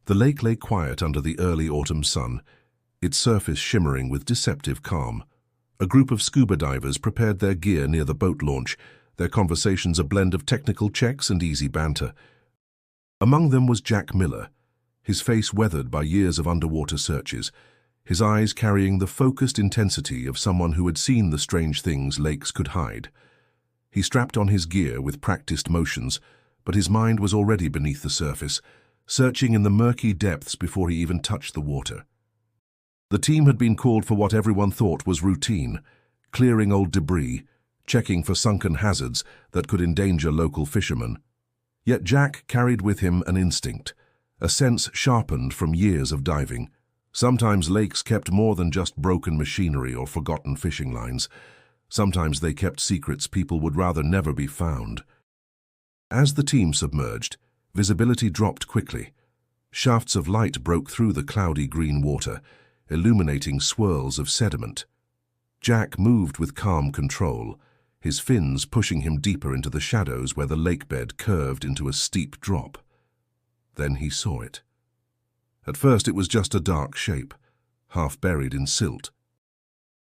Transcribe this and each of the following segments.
The lake lay quiet under the early autumn sun, its surface shimmering with deceptive calm. A group of scuba divers prepared their gear near the boat launch, their conversations a blend of technical checks and easy banter. Among them was Jack Miller, his face weathered by years of underwater searches, his eyes carrying the focused intensity of someone who had seen the strange things lakes could hide. He strapped on his gear with practiced motions, but his mind was already beneath the surface, searching in the murky depths before he even touched the water. The team had been called for what everyone thought was routine, clearing old debris, checking for sunken hazards that could endanger local fishermen. Yet Jack carried with him an instinct, a sense sharpened from years of diving. Sometimes lakes kept more than just broken machinery or forgotten fishing lines. Sometimes they kept secrets people would rather never be found. As the team submerged, visibility dropped quickly. Shafts of light broke through the cloudy green water, illuminating swirls of sediment. Jack moved with calm control, his fins pushing him deeper into the shadows where the lake bed curved into a steep drop. Then he saw it. At first it was just a dark shape, half buried in silt.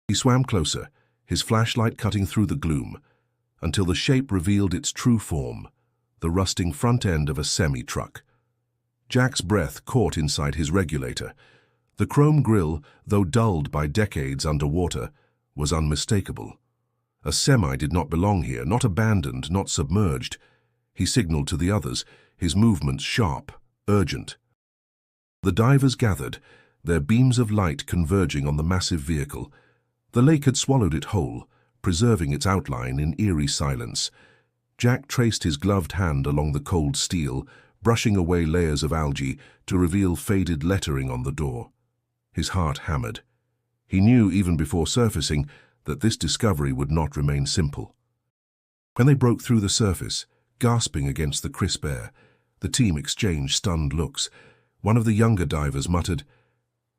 He swam closer, his flashlight cutting through the gloom, until the shape revealed its true form, the rusting front end of a semi-truck. Jack's breath caught inside his regulator. The chrome grille, though dulled by decades underwater, was unmistakable. A semi did not belong here, not abandoned, not submerged. He signaled to the others, his movements sharp, urgent. The divers gathered, their beams of light converging on the massive vehicle. The lake had swallowed it whole, preserving its outline in eerie silence. Jack traced his gloved hand along the cold steel, brushing away layers of algae to reveal faded lettering on the door. His heart hammered. He knew even before surfacing that this discovery would not remain simple. When they broke through the surface, gasping against the crisp air, the team exchanged stunned looks. One of the younger divers muttered,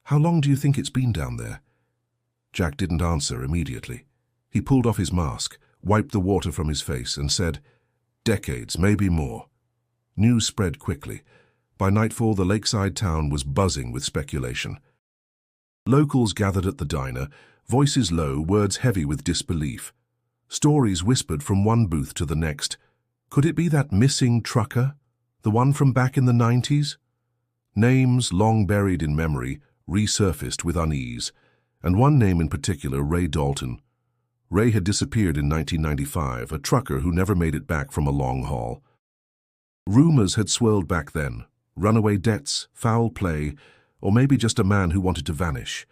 "How long do you think it's been down there?" Jack didn't answer immediately. He pulled off his mask, wiped the water from his face, and said, "Decades, maybe more." News spread quickly. By nightfall, the lakeside town was buzzing with speculation. Locals gathered at the diner, voices low, words heavy with disbelief. Stories whispered from one booth to the next. Could it be that missing trucker, the one from back in the 90s? Names, long buried in memory, resurfaced with unease, and one name in particular, Ray Dalton. Ray had disappeared in 1995, a trucker who never made it back from a long haul. Rumors had swirled back then, runaway debts, foul play, or maybe just a man who wanted to vanish.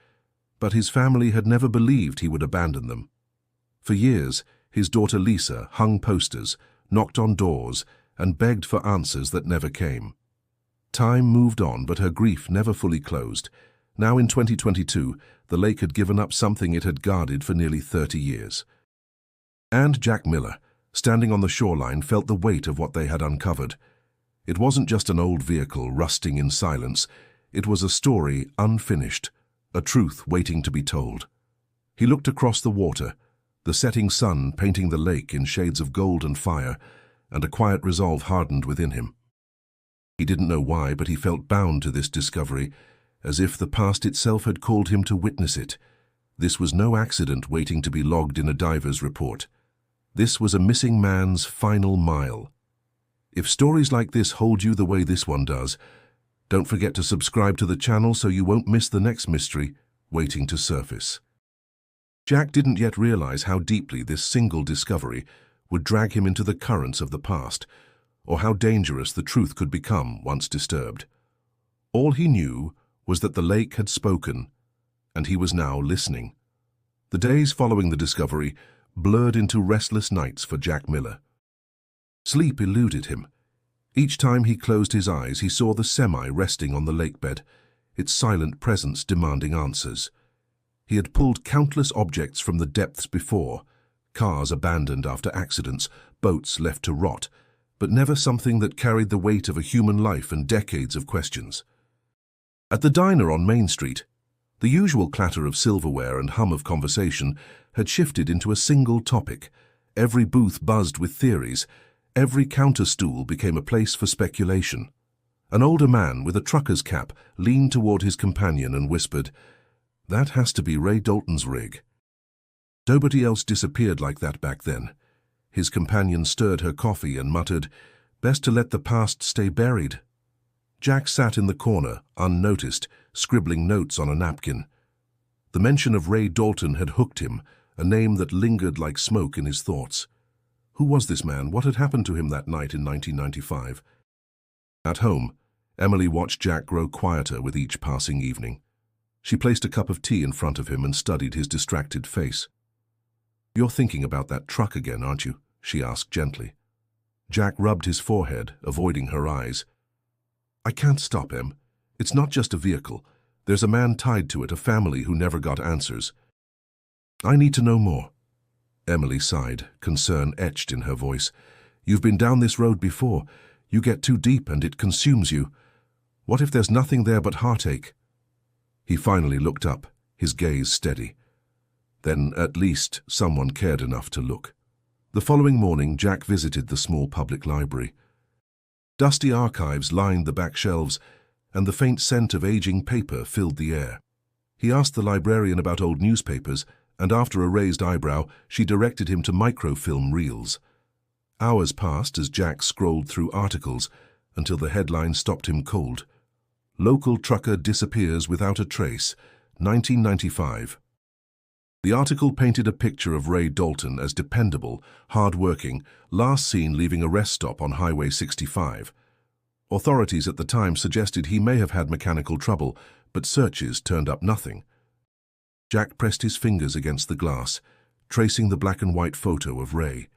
But his family had never believed he would abandon them. For years, his daughter Lisa hung posters, knocked on doors, and begged for answers that never came. Time moved on, but her grief never fully closed. Now in 2022, the lake had given up something it had guarded for nearly 30 years. And Jack Miller, standing on the shoreline, felt the weight of what they had uncovered. It wasn't just an old vehicle rusting in silence. It was a story unfinished, a truth waiting to be told. He looked across the water, the setting sun painting the lake in shades of gold and fire, and a quiet resolve hardened within him. He didn't know why, but he felt bound to this discovery, as if the past itself had called him to witness it. This was no accident waiting to be logged in a diver's report. This was a missing man's final mile. If stories like this hold you the way this one does, don't forget to subscribe to the channel so you won't miss the next mystery waiting to surface. Jack didn't yet realize how deeply this single discovery would drag him into the currents of the past, or how dangerous the truth could become once disturbed. All he knew was that the lake had spoken, and he was now listening. The days following the discovery blurred into restless nights for Jack Miller. Sleep eluded him. Each time he closed his eyes, he saw the semi resting on the lake bed, its silent presence demanding answers. He had pulled countless objects from the depths before, cars abandoned after accidents, boats left to rot, but never something that carried the weight of a human life and decades of questions. At the diner on Main Street, the usual clatter of silverware and hum of conversation had shifted into a single topic. Every booth buzzed with theories. Every counter stool became a place for speculation. An older man with a trucker's cap leaned toward his companion and whispered, "That has to be Ray Dalton's rig." Nobody else disappeared like that back then. His companion stirred her coffee and muttered, "Best to let the past stay buried." Jack sat in the corner, unnoticed, scribbling notes on a napkin. The mention of Ray Dalton had hooked him, a name that lingered like smoke in his thoughts. Who was this man? What had happened to him that night in 1995? At home, Emily watched Jack grow quieter with each passing evening. She placed a cup of tea in front of him and studied his distracted face. "You're thinking about that truck again, aren't you?" she asked gently. Jack rubbed his forehead, avoiding her eyes. "I can't stop, Em. It's not just a vehicle. There's a man tied to it, a family who never got answers. I need to know more." Emily sighed, concern etched in her voice. "You've been down this road before. You get too deep and it consumes you. What if there's nothing there but heartache?" He finally looked up, his gaze steady. Then, at least, someone cared enough to look. The following morning, Jack visited the small public library. Dusty archives lined the back shelves, and the faint scent of aging paper filled the air. He asked the librarian about old newspapers, and after a raised eyebrow, she directed him to microfilm reels. Hours passed as Jack scrolled through articles until the headline stopped him cold. "Local trucker disappears without a trace, 1995. The article painted a picture of Ray Dalton as dependable, hard-working, last seen leaving a rest stop on Highway 65. Authorities at the time suggested he may have had mechanical trouble, but searches turned up nothing. Jack pressed his fingers against the glass, tracing the black and white photo of Ray.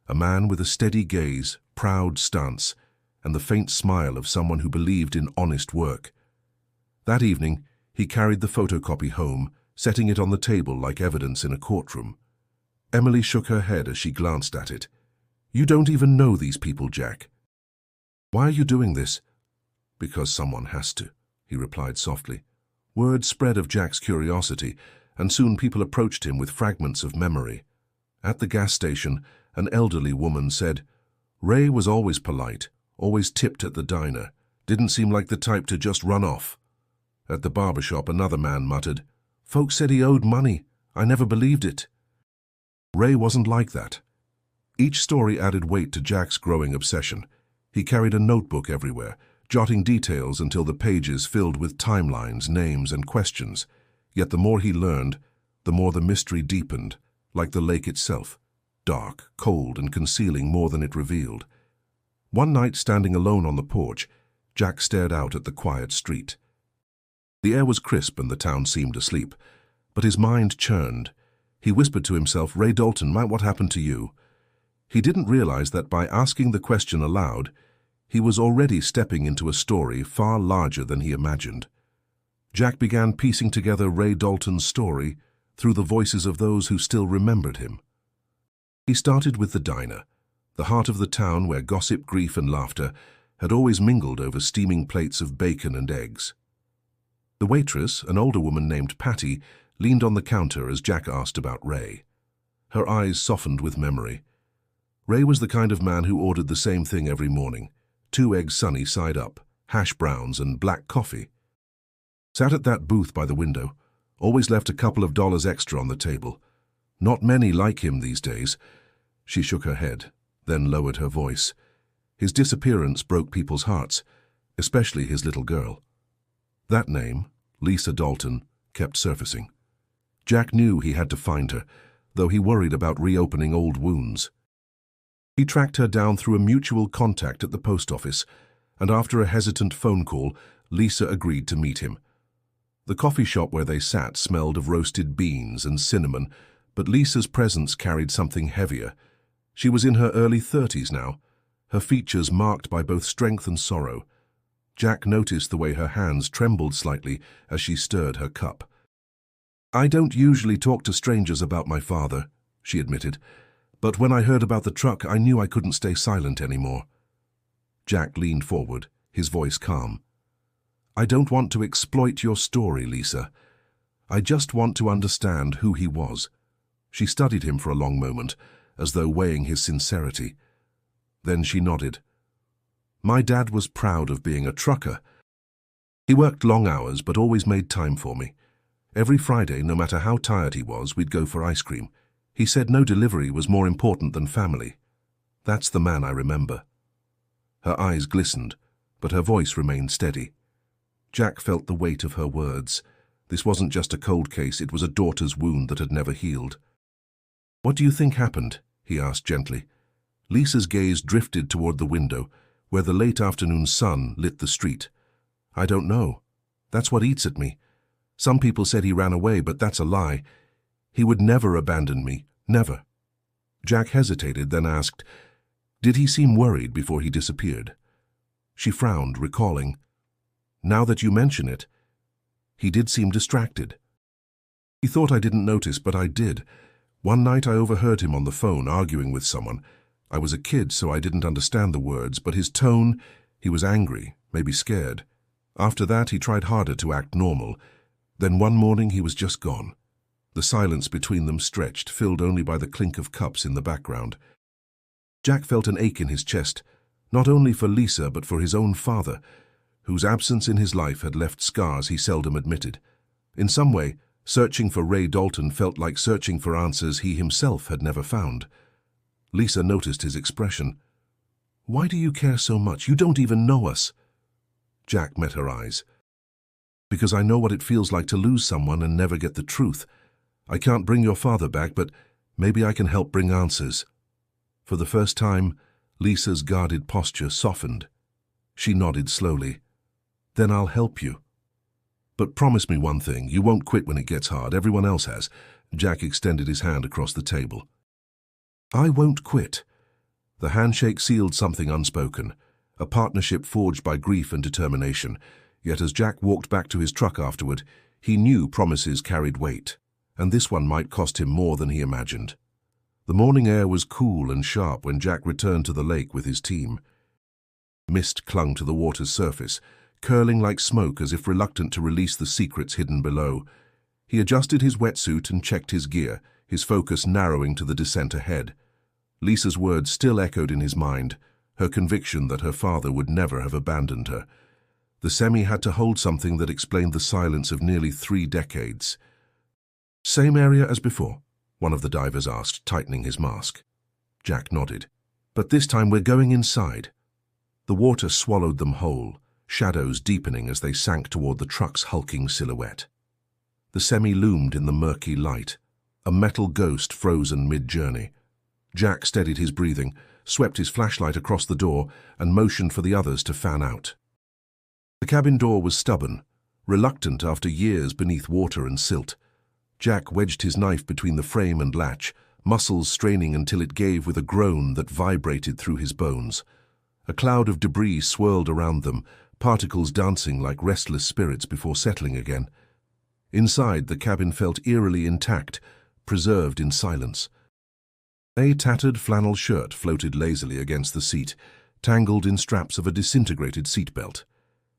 A man with a steady gaze, proud stance, and the faint smile of someone who believed in honest work. That evening, he carried the photocopy home, setting it on the table like evidence in a courtroom. Emily shook her head as she glanced at it. "You don't even know these people, Jack." "Why are you doing this?" "Because someone has to," he replied softly. Word spread of Jack's curiosity, and soon people approached him with fragments of memory. At the gas station, an elderly woman said, "Ray was always polite, always tipped at the diner, didn't seem like the type to just run off." At the barbershop, another man muttered, "Folks said he owed money. I never believed it." Ray wasn't like that. Each story added weight to Jack's growing obsession. He carried a notebook everywhere, jotting details until the pages filled with timelines, names, and questions. Yet the more he learned, the more the mystery deepened, like the lake itself, dark, cold, and concealing more than it revealed. One night, standing alone on the porch, Jack stared out at the quiet street. The air was crisp and the town seemed asleep, but his mind churned. He whispered to himself, "Ray Dalton, what happened to you?" He didn't realize that by asking the question aloud, he was already stepping into a story far larger than he imagined. Jack began piecing together Ray Dalton's story through the voices of those who still remembered him. He started with the diner, the heart of the town where gossip, grief, and laughter had always mingled over steaming plates of bacon and eggs. The waitress, an older woman named Patty, leaned on the counter as Jack asked about Ray. Her eyes softened with memory. Ray was the kind of man who ordered the same thing every morning, 2 eggs sunny side up, hash browns, and black coffee. Sat at that booth by the window, always left a couple of dollars extra on the table. Not many like him these days. She shook her head, then lowered her voice. His disappearance broke people's hearts, especially his little girl. That name, Lisa Dalton, kept surfacing. Jack knew he had to find her, though he worried about reopening old wounds. He tracked her down through a mutual contact at the post office, and after a hesitant phone call, Lisa agreed to meet him. The coffee shop where they sat smelled of roasted beans and cinnamon, but Lisa's presence carried something heavier. She was in her early 30s now, her features marked by both strength and sorrow. Jack noticed the way her hands trembled slightly as she stirred her cup. "I don't usually talk to strangers about my father," she admitted, "but when I heard about the truck, I knew I couldn't stay silent anymore." Jack leaned forward, his voice calm. "I don't want to exploit your story, Lisa. I just want to understand who he was." She studied him for a long moment, as though weighing his sincerity. Then she nodded. My dad was proud of being a trucker. He worked long hours but always made time for me. Every Friday, no matter how tired he was, we'd go for ice cream. He said no delivery was more important than family. That's the man I remember. Her eyes glistened, but her voice remained steady. Jack felt the weight of her words. This wasn't just a cold case, it was a daughter's wound that had never healed. "What do you think happened?" he asked gently. Lisa's gaze drifted toward the window, where the late afternoon sun lit the street. "I don't know. That's what eats at me. Some people said he ran away, but that's a lie. He would never abandon me, never." Jack hesitated, then asked, "Did he seem worried before he disappeared?" She frowned, recalling. "Now that you mention it, he did seem distracted. He thought I didn't notice, but I did. One night I overheard him on the phone arguing with someone. I was a kid, so I didn't understand the words, but his tone, he was angry, maybe scared. After that, he tried harder to act normal. Then one morning he was just gone. The silence between them stretched, filled only by the clink of cups in the background." Jack felt an ache in his chest, not only for Lisa but for his own father, whose absence in his life had left scars he seldom admitted. In some way, searching for Ray Dalton felt like searching for answers he himself had never found. Lisa noticed his expression. "Why do you care so much? You don't even know us." Jack met her eyes. "Because I know what it feels like to lose someone and never get the truth. I can't bring your father back, but maybe I can help bring answers." For the first time, Lisa's guarded posture softened. She nodded slowly. "Then I'll help you. But promise me one thing, you won't quit when it gets hard. Everyone else has." Jack extended his hand across the table. "I won't quit." The handshake sealed something unspoken, a partnership forged by grief and determination. Yet as Jack walked back to his truck afterward, he knew promises carried weight, and this one might cost him more than he imagined. The morning air was cool and sharp when Jack returned to the lake with his team. Mist clung to the water's surface, curling like smoke as if reluctant to release the secrets hidden below. He adjusted his wetsuit and checked his gear, his focus narrowing to the descent ahead. Lisa's words still echoed in his mind, her conviction that her father would never have abandoned her. The semi had to hold something that explained the silence of nearly 3 decades. "Same area as before?" one of the divers asked, tightening his mask. Jack nodded. "But this time we're going inside." The water swallowed them whole, shadows deepening as they sank toward the truck's hulking silhouette. The semi loomed in the murky light, a metal ghost frozen mid-journey. Jack steadied his breathing, swept his flashlight across the door, and motioned for the others to fan out. The cabin door was stubborn, reluctant after years beneath water and silt. Jack wedged his knife between the frame and latch, muscles straining until it gave with a groan that vibrated through his bones. A cloud of debris swirled around them, particles dancing like restless spirits before settling again. Inside, the cabin felt eerily intact, preserved in silence. A tattered flannel shirt floated lazily against the seat, tangled in straps of a disintegrated seatbelt.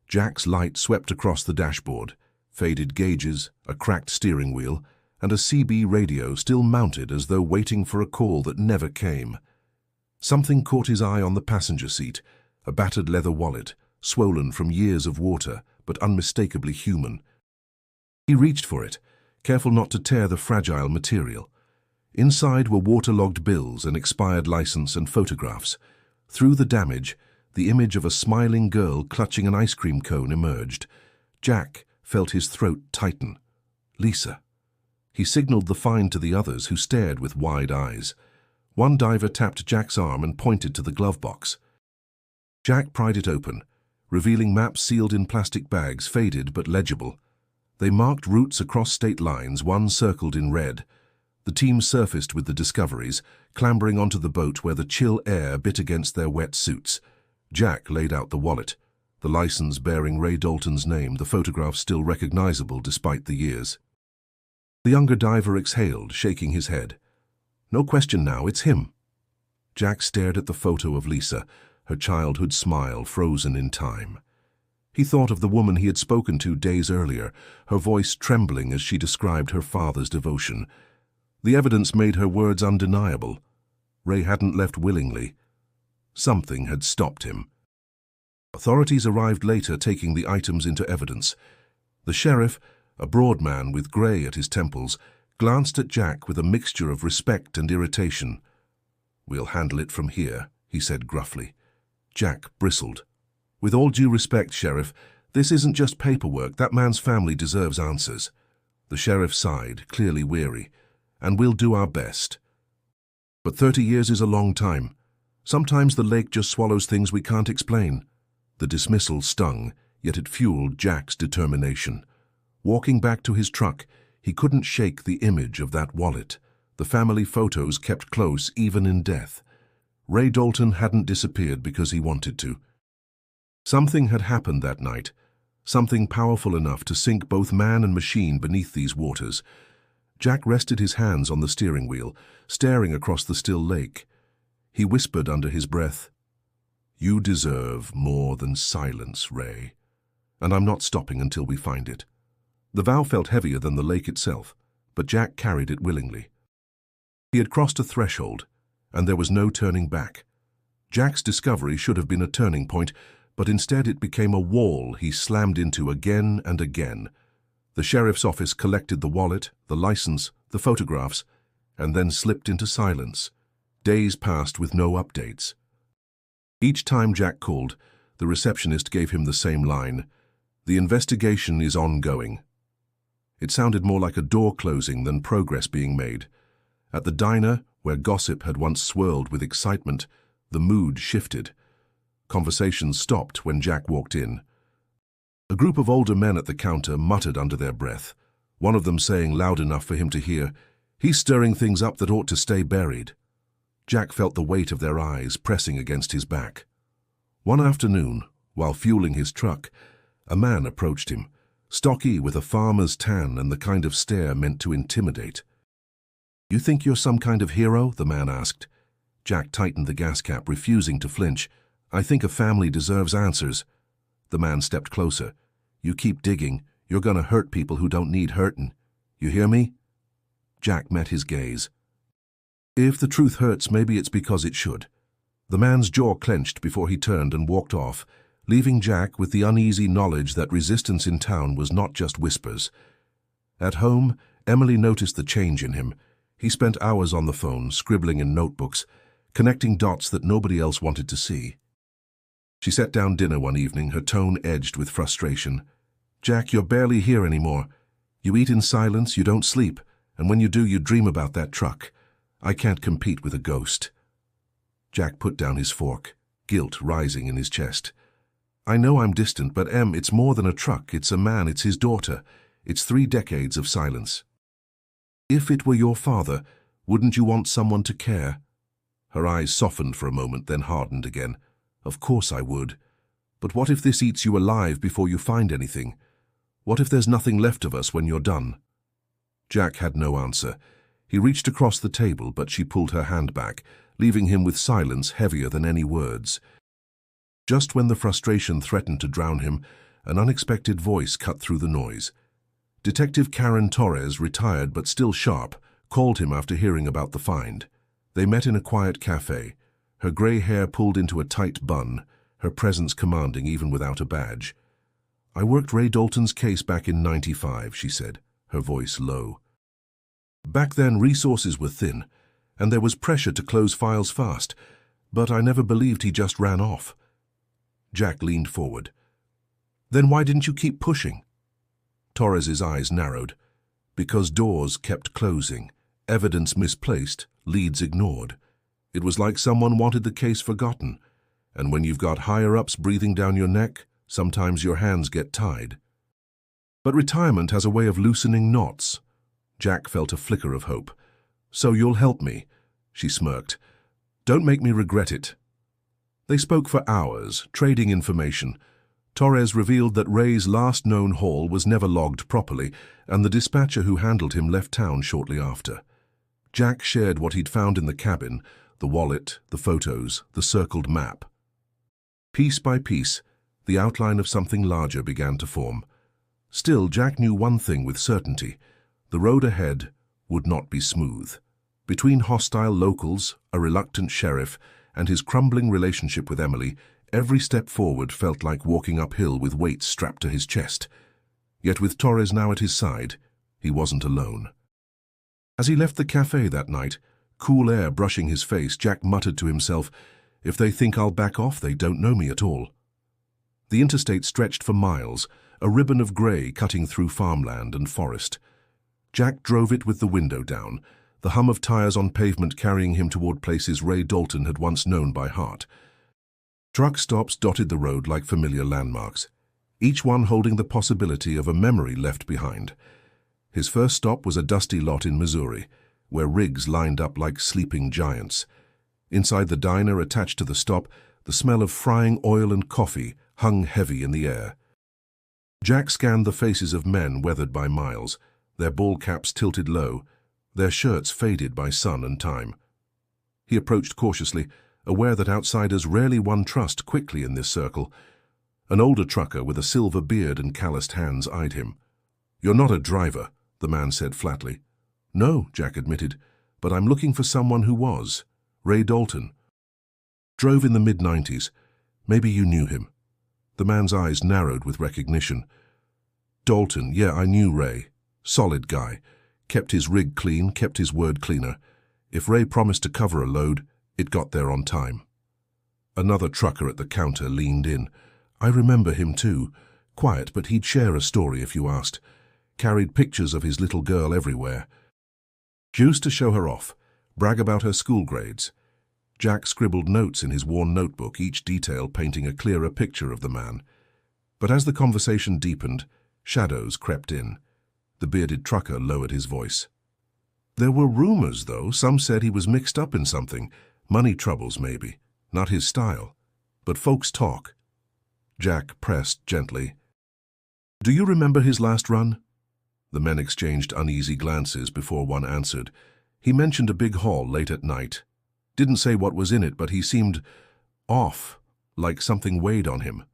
Jack's light swept across the dashboard, faded gauges, a cracked steering wheel, and a CB radio still mounted as though waiting for a call that never came. Something caught his eye on the passenger seat, a battered leather wallet, swollen from years of water, but unmistakably human. He reached for it, careful not to tear the fragile material. Inside were waterlogged bills, an expired license, and photographs. Through the damage, the image of a smiling girl clutching an ice cream cone emerged. Jack felt his throat tighten. Lisa. He signaled the find to the others, who stared with wide eyes. One diver tapped Jack's arm and pointed to the glove box. Jack pried it open, revealing maps sealed in plastic bags, faded but legible. They marked routes across state lines, one circled in red. The team surfaced with the discoveries, clambering onto the boat where the chill air bit against their wet suits. Jack laid out the wallet, the license bearing Ray Dalton's name, the photograph still recognizable despite the years. The younger diver exhaled, shaking his head. "No question now, it's him." Jack stared at the photo of Lisa, her childhood smile frozen in time. He thought of the woman he had spoken to days earlier, her voice trembling as she described her father's devotion. The evidence made her words undeniable. Ray hadn't left willingly. Something had stopped him. Authorities arrived later, taking the items into evidence. The sheriff, a broad man with grey at his temples, glanced at Jack with a mixture of respect and irritation. "We'll handle it from here," he said gruffly. Jack bristled. "With all due respect, Sheriff, this isn't just paperwork. That man's family deserves answers." The sheriff sighed, clearly weary. "And we'll do our best. But 30 years is a long time. Sometimes the lake just swallows things we can't explain." The dismissal stung, yet it fueled Jack's determination. Walking back to his truck, he couldn't shake the image of that wallet, the family photos kept close even in death. Ray Dalton hadn't disappeared because he wanted to. Something had happened that night, something powerful enough to sink both man and machine beneath these waters. Jack rested his hands on the steering wheel, staring across the still lake. He whispered under his breath, "You deserve more than silence, Ray. And I'm not stopping until we find it." The vow felt heavier than the lake itself, but Jack carried it willingly. He had crossed a threshold, and there was no turning back. Jack's discovery should have been a turning point, but instead it became a wall he slammed into again and again. The sheriff's office collected the wallet, the license, the photographs, and then slipped into silence. Days passed with no updates. Each time Jack called, the receptionist gave him the same line, "The investigation is ongoing." It sounded more like a door closing than progress being made. At the diner, where gossip had once swirled with excitement, the mood shifted. Conversations stopped when Jack walked in. A group of older men at the counter muttered under their breath, one of them saying loud enough for him to hear, "He's stirring things up that ought to stay buried." Jack felt the weight of their eyes pressing against his back. One afternoon, while fueling his truck, a man approached him, stocky with a farmer's tan and the kind of stare meant to intimidate. "You think you're some kind of hero?" the man asked. Jack tightened the gas cap, refusing to flinch. "I think a family deserves answers." The man stepped closer. "You keep digging, you're gonna hurt people who don't need hurting. You hear me?" Jack met his gaze. If the truth hurts, maybe it's because it should. The man's jaw clenched before he turned and walked off, leaving Jack with the uneasy knowledge that resistance in town was not just whispers. At home, Emily noticed the change in him. He spent hours on the phone, scribbling in notebooks, connecting dots that nobody else wanted to see. She set down dinner one evening, her tone edged with frustration. "Jack, you're barely here anymore. You eat in silence, you don't sleep, and when you do, you dream about that truck. I can't compete with a ghost." Jack put down his fork, guilt rising in his chest. "I know I'm distant, but Em, it's more than a truck. It's a man, it's his daughter. It's 3 decades of silence. If it were your father, wouldn't you want someone to care?" Her eyes softened for a moment, then hardened again. "Of course I would. But what if this eats you alive before you find anything? What if there's nothing left of us when you're done?" Jack had no answer. He reached across the table, but she pulled her hand back, leaving him with silence heavier than any words. Just when the frustration threatened to drown him, an unexpected voice cut through the noise. Detective Karen Torres, retired but still sharp, called him after hearing about the find. They met in a quiet cafe, her grey hair pulled into a tight bun, her presence commanding even without a badge. "I worked Ray Dalton's case back in '95, she said, her voice low. "Back then, resources were thin, and there was pressure to close files fast, but I never believed he just ran off." Jack leaned forward. "Then why didn't you keep pushing?" Torres's eyes narrowed. "Because doors kept closing, evidence misplaced, leads ignored. It was like someone wanted the case forgotten, and when you've got higher-ups breathing down your neck, sometimes your hands get tied. But retirement has a way of loosening knots." Jack felt a flicker of hope. "So you'll help me," she smirked. "Don't make me regret it." They spoke for hours, trading information. Torres revealed that Ray's last known haul was never logged properly, and the dispatcher who handled him left town shortly after. Jack shared what he'd found in the cabin, the wallet, the photos, the circled map. Piece by piece, the outline of something larger began to form. Still, Jack knew one thing with certainty. The road ahead would not be smooth. Between hostile locals, a reluctant sheriff, and his crumbling relationship with Emily, Every step forward felt like walking uphill with weights strapped to his chest. Yet with Torres now at his side, he wasn't alone. As he left the cafe that night, cool air brushing his face, Jack muttered to himself, "If they think I'll back off, they don't know me at all." The interstate stretched for miles, a ribbon of grey cutting through farmland and forest. Jack drove it with the window down, the hum of tires on pavement carrying him toward places Ray Dalton had once known by heart. Truck stops dotted the road like familiar landmarks, each one holding the possibility of a memory left behind. His first stop was a dusty lot in Missouri, where rigs lined up like sleeping giants. Inside the diner attached to the stop, the smell of frying oil and coffee hung heavy in the air. Jack scanned the faces of men weathered by miles, their ball caps tilted low, their shirts faded by sun and time. He approached cautiously, aware that outsiders rarely won trust quickly in this circle. An older trucker with a silver beard and calloused hands eyed him. "You're not a driver," the man said flatly. "No," Jack admitted, "but I'm looking for someone who was. Ray Dalton. Drove in the mid-90s. Maybe you knew him." The man's eyes narrowed with recognition. "Dalton, yeah, I knew Ray. Solid guy. Kept his rig clean, kept his word cleaner. If Ray promised to cover a load, it got there on time." Another trucker at the counter leaned in. "I remember him too. Quiet, but he'd share a story if you asked. Carried pictures of his little girl everywhere. Used to show her off, brag about her school grades." Jack scribbled notes in his worn notebook, each detail painting a clearer picture of the man. But as the conversation deepened, shadows crept in. The bearded trucker lowered his voice. "There were rumors, though. Some said he was mixed up in something. Money troubles, maybe. Not his style. But folks talk." Jack pressed gently. "Do you remember his last run?" The men exchanged uneasy glances before one answered. "He mentioned a big haul late at night. Didn't say what was in it, but he seemed off, like something weighed on him."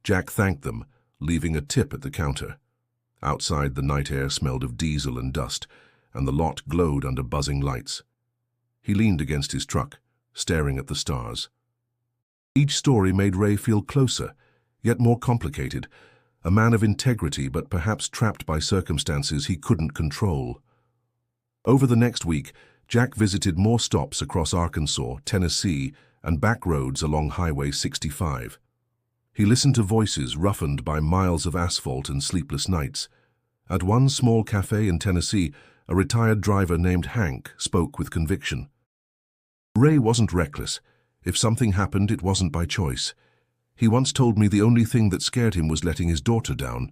Jack thanked them, leaving a tip at the counter. Outside, the night air smelled of diesel and dust, and the lot glowed under buzzing lights. He leaned against his truck, staring at the stars. Each story made Ray feel closer, yet more complicated, a man of integrity but perhaps trapped by circumstances he couldn't control. Over the next week, Jack visited more stops across Arkansas, Tennessee, and back roads along Highway 65. He listened to voices roughened by miles of asphalt and sleepless nights. At one small cafe in Tennessee, a retired driver named Hank spoke with conviction. "Ray wasn't reckless. If something happened, it wasn't by choice. He once told me the only thing that scared him was letting his daughter down.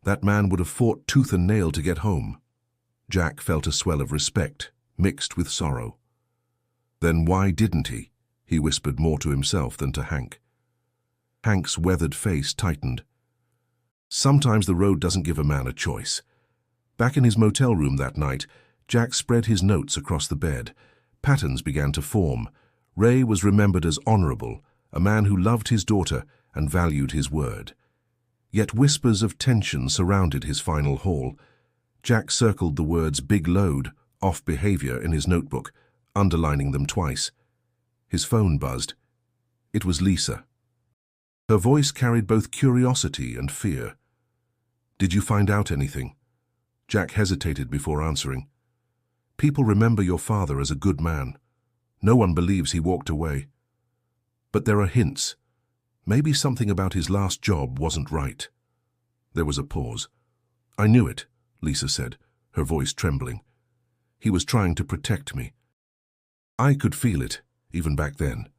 That man would have fought tooth and nail to get home." Jack felt a swell of respect, mixed with sorrow. "Then why didn't he?" he whispered more to himself than to Hank. Hank's weathered face tightened. "Sometimes the road doesn't give a man a choice." Back in his motel room that night, Jack spread his notes across the bed. Patterns began to form. Ray was remembered as honorable, a man who loved his daughter and valued his word. Yet whispers of tension surrounded his final haul. Jack circled the words "big load," "off behavior" in his notebook, underlining them twice. His phone buzzed. It was Lisa. Her voice carried both curiosity and fear. "Did you find out anything?" Jack hesitated before answering. "People remember your father as a good man. No one believes he walked away. But there are hints. Maybe something about his last job wasn't right." There was a pause. "I knew it," Lisa said, her voice trembling. "He was trying to protect me. I could feel it, even back then."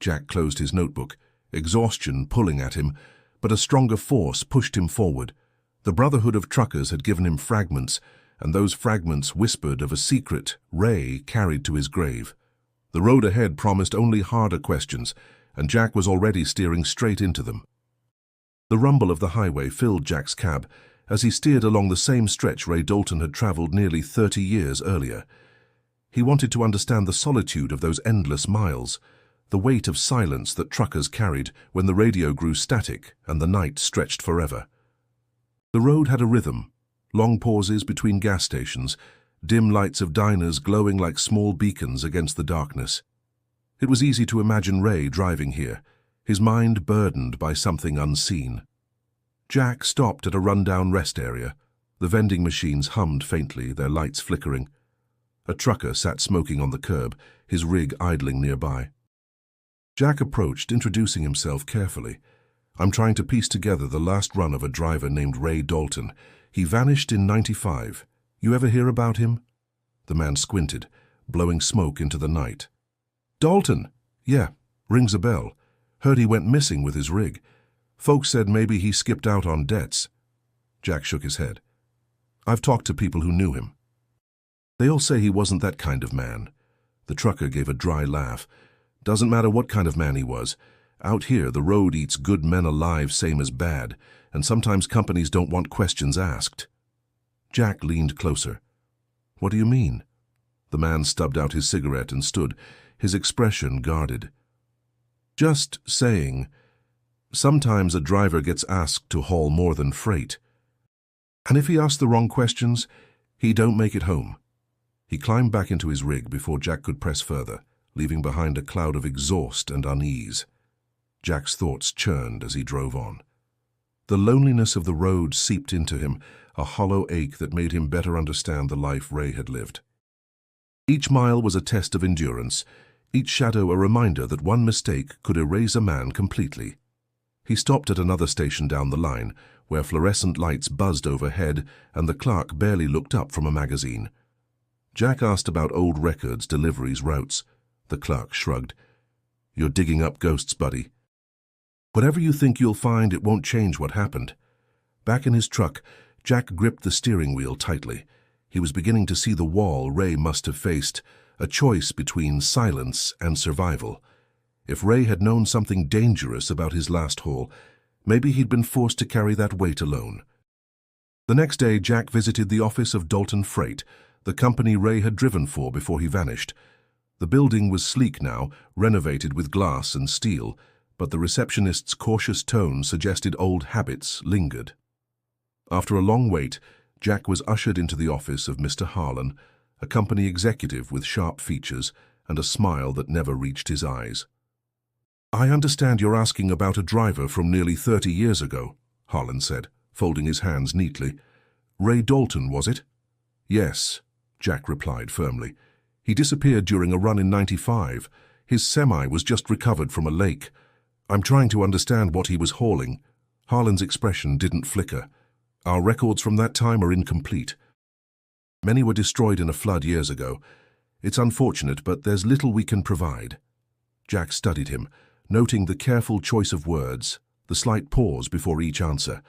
Jack closed his notebook, exhaustion pulling at him, but a stronger force pushed him forward. The Brotherhood of Truckers had given him fragments, and those fragments whispered of a secret Ray carried to his grave. The road ahead promised only harder questions, and Jack was already steering straight into them. The rumble of the highway filled Jack's cab as he steered along the same stretch Ray Dalton had traveled nearly 30 years earlier. He wanted to understand the solitude of those endless miles, the weight of silence that truckers carried when the radio grew static and the night stretched forever. The road had a rhythm, long pauses between gas stations, dim lights of diners glowing like small beacons against the darkness. It was easy to imagine Ray driving here, his mind burdened by something unseen. Jack stopped at a rundown rest area. The vending machines hummed faintly, their lights flickering. A trucker sat smoking on the curb, his rig idling nearby. Jack approached, introducing himself carefully. "I'm trying to piece together the last run of a driver named Ray Dalton. He vanished in '95. You ever hear about him?" The man squinted, blowing smoke into the night. "Dalton? Yeah, rings a bell. Heard he went missing with his rig. Folks said maybe he skipped out on debts." Jack shook his head. "I've talked to people who knew him. They all say he wasn't that kind of man." The trucker gave a dry laugh. "Doesn't matter what kind of man he was. Out here, the road eats good men alive same as bad, and sometimes companies don't want questions asked." Jack leaned closer. "What do you mean?" The man stubbed out his cigarette and stood, his expression guarded. "Just saying, sometimes a driver gets asked to haul more than freight. And if he asks the wrong questions, he don't make it home." He climbed back into his rig before Jack could press further, leaving behind a cloud of exhaust and unease. Jack's thoughts churned as he drove on. The loneliness of the road seeped into him, a hollow ache that made him better understand the life Ray had lived. Each mile was a test of endurance, each shadow a reminder that one mistake could erase a man completely. He stopped at another station down the line, where fluorescent lights buzzed overhead and the clerk barely looked up from a magazine. Jack asked about old records, deliveries, routes. The clerk shrugged. "You're digging up ghosts, buddy. Whatever you think you'll find, it won't change what happened." Back in his truck, Jack gripped the steering wheel tightly. He was beginning to see the wall Ray must have faced, a choice between silence and survival. If Ray had known something dangerous about his last haul, maybe he'd been forced to carry that weight alone. The next day, Jack visited the office of Dalton Freight, the company Ray had driven for before he vanished. The building was sleek now, renovated with glass and steel, but the receptionist's cautious tone suggested old habits lingered. After a long wait, Jack was ushered into the office of Mr. Harlan, a company executive with sharp features and a smile that never reached his eyes. "I understand you're asking about a driver from nearly 30 years ago," Harlan said, folding his hands neatly. "Ray Dalton, was it?" "Yes," Jack replied firmly. "He disappeared during a run in '95. His semi was just recovered from a lake. I'm trying to understand what he was hauling." Harlan's expression didn't flicker. "Our records from that time are incomplete. Many were destroyed in a flood years ago. It's unfortunate, but there's little we can provide." Jack studied him, noting the careful choice of words, the slight pause before each answer.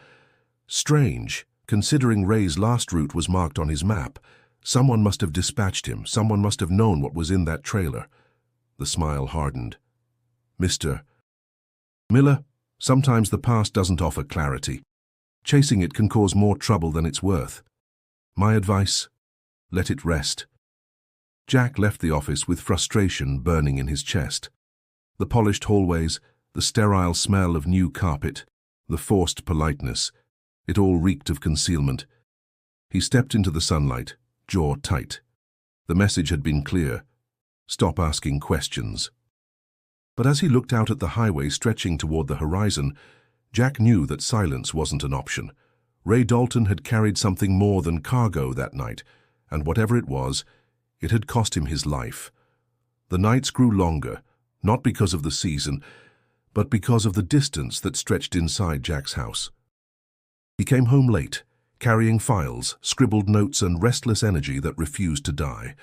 Strange, considering Ray's last route was marked on his map. Someone must have dispatched him. Someone must have known what was in that trailer. The smile hardened. "Mr. Miller, sometimes the past doesn't offer clarity. Chasing it can cause more trouble than it's worth. My advice, let it rest." Jack left the office with frustration burning in his chest. The polished hallways, the sterile smell of new carpet, the forced politeness, it all reeked of concealment. He stepped into the sunlight, jaw tight. The message had been clear. Stop asking questions. But as he looked out at the highway stretching toward the horizon, Jack knew that silence wasn't an option. Ray Dalton had carried something more than cargo that night, and whatever it was, it had cost him his life. The nights grew longer, not because of the season, but because of the distance that stretched inside Jack's house. He came home late, carrying files, scribbled notes, and restless energy that refused to die.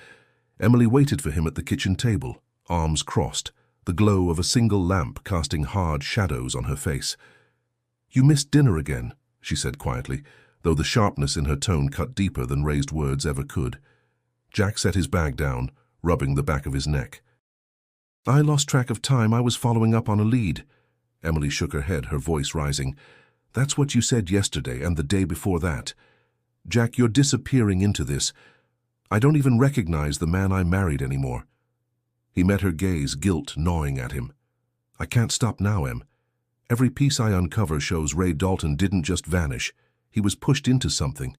Emily waited for him at the kitchen table, arms crossed, the glow of a single lamp casting hard shadows on her face. "You missed dinner again," she said quietly, though the sharpness in her tone cut deeper than raised words ever could. Jack set his bag down, rubbing the back of his neck. "I lost track of time. I was following up on a lead." Emily shook her head, her voice rising. "That's what you said yesterday and the day before that. Jack, you're disappearing into this. I don't even recognize the man I married anymore." He met her gaze, guilt gnawing at him. "I can't stop now, Em. Every piece I uncover shows Ray Dalton didn't just vanish. He was pushed into something.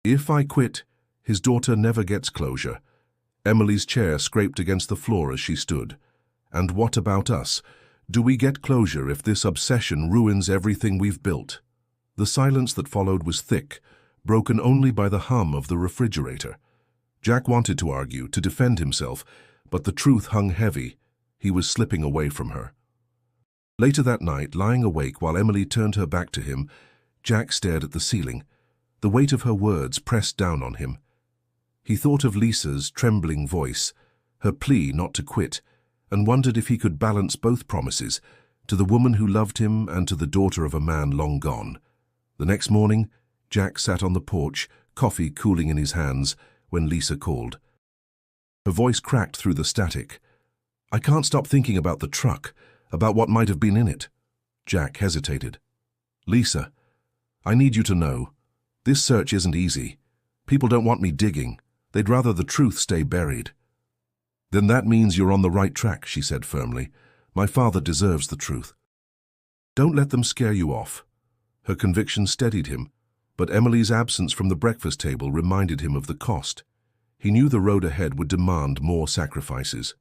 If I quit, his daughter never gets closure." Emily's chair scraped against the floor as she stood. "And what about us? Do we get closure if this obsession ruins everything we've built? The silence that followed was thick, broken only by the hum of the refrigerator. Jack wanted to argue, to defend himself, but the truth hung heavy. He was slipping away from her. Later that night, lying awake while Emily turned her back to him, Jack stared at the ceiling. The weight of her words pressed down on him. He thought of Lisa's trembling voice, her plea not to quit, and wondered if he could balance both promises, to the woman who loved him and to the daughter of a man long gone. The next morning, Jack sat on the porch, coffee cooling in his hands, when Lisa called. Her voice cracked through the static. "I can't stop thinking about the truck, about what might have been in it." Jack hesitated. "Lisa, I need you to know, this search isn't easy. People don't want me digging. They'd rather the truth stay buried." "Then that means you're on the right track," she said firmly. "My father deserves the truth." "Don't let them scare you off." Her conviction steadied him, but Emily's absence from the breakfast table reminded him of the cost. He knew the road ahead would demand more sacrifices.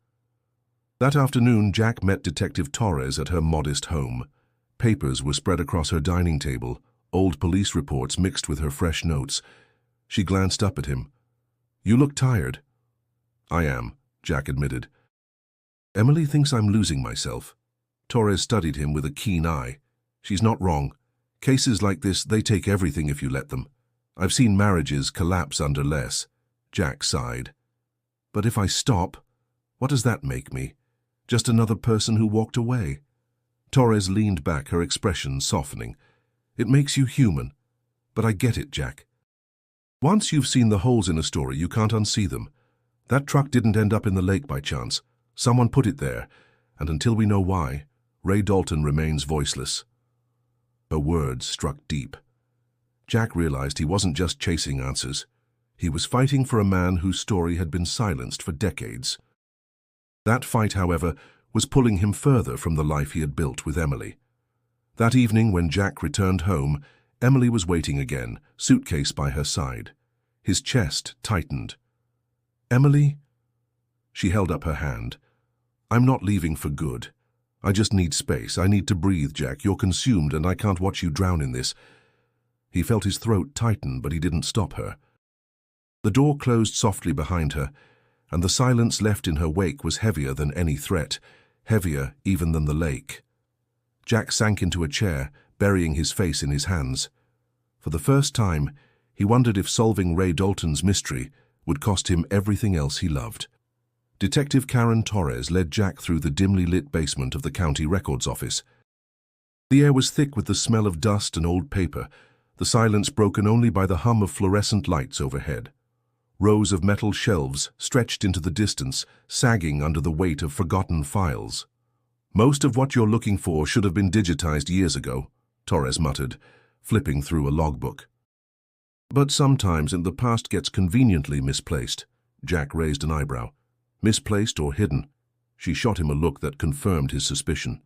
That afternoon, Jack met Detective Torres at her modest home. Papers were spread across her dining table, old police reports mixed with her fresh notes. She glanced up at him. "You look tired." "I am," Jack admitted. "Emily thinks I'm losing myself." Torres studied him with a keen eye. "She's not wrong. Cases like this, they take everything if you let them. I've seen marriages collapse under less." Jack sighed. "But if I stop, what does that make me? Just another person who walked away?" Torres leaned back, her expression softening. "It makes you human. But I get it, Jack. Once you've seen the holes in a story, you can't unsee them. That truck didn't end up in the lake by chance. Someone put it there, and until we know why, Ray Dalton remains voiceless." Her words struck deep. Jack realized he wasn't just chasing answers. He was fighting for a man whose story had been silenced for decades. That fight, however, was pulling him further from the life he had built with Emily. That evening, when Jack returned home, Emily was waiting again, suitcase by her side. His chest tightened. "Emily?" She held up her hand. "I'm not leaving for good. I just need space. I need to breathe, Jack. You're consumed, and I can't watch you drown in this." He felt his throat tighten, but he didn't stop her. The door closed softly behind her, and the silence left in her wake was heavier than any threat, heavier even than the lake. Jack sank into a chair, burying his face in his hands. For the first time, he wondered if solving Ray Dalton's mystery would cost him everything else he loved. Detective Karen Torres led Jack through the dimly lit basement of the county records office. The air was thick with the smell of dust and old paper, the silence broken only by the hum of fluorescent lights overhead. Rows of metal shelves stretched into the distance, sagging under the weight of forgotten files. "Most of what you're looking for should have been digitized years ago," Torres muttered, flipping through a logbook. "But sometimes the past gets conveniently misplaced." Jack raised an eyebrow. "Misplaced or hidden?" She shot him a look that confirmed his suspicion.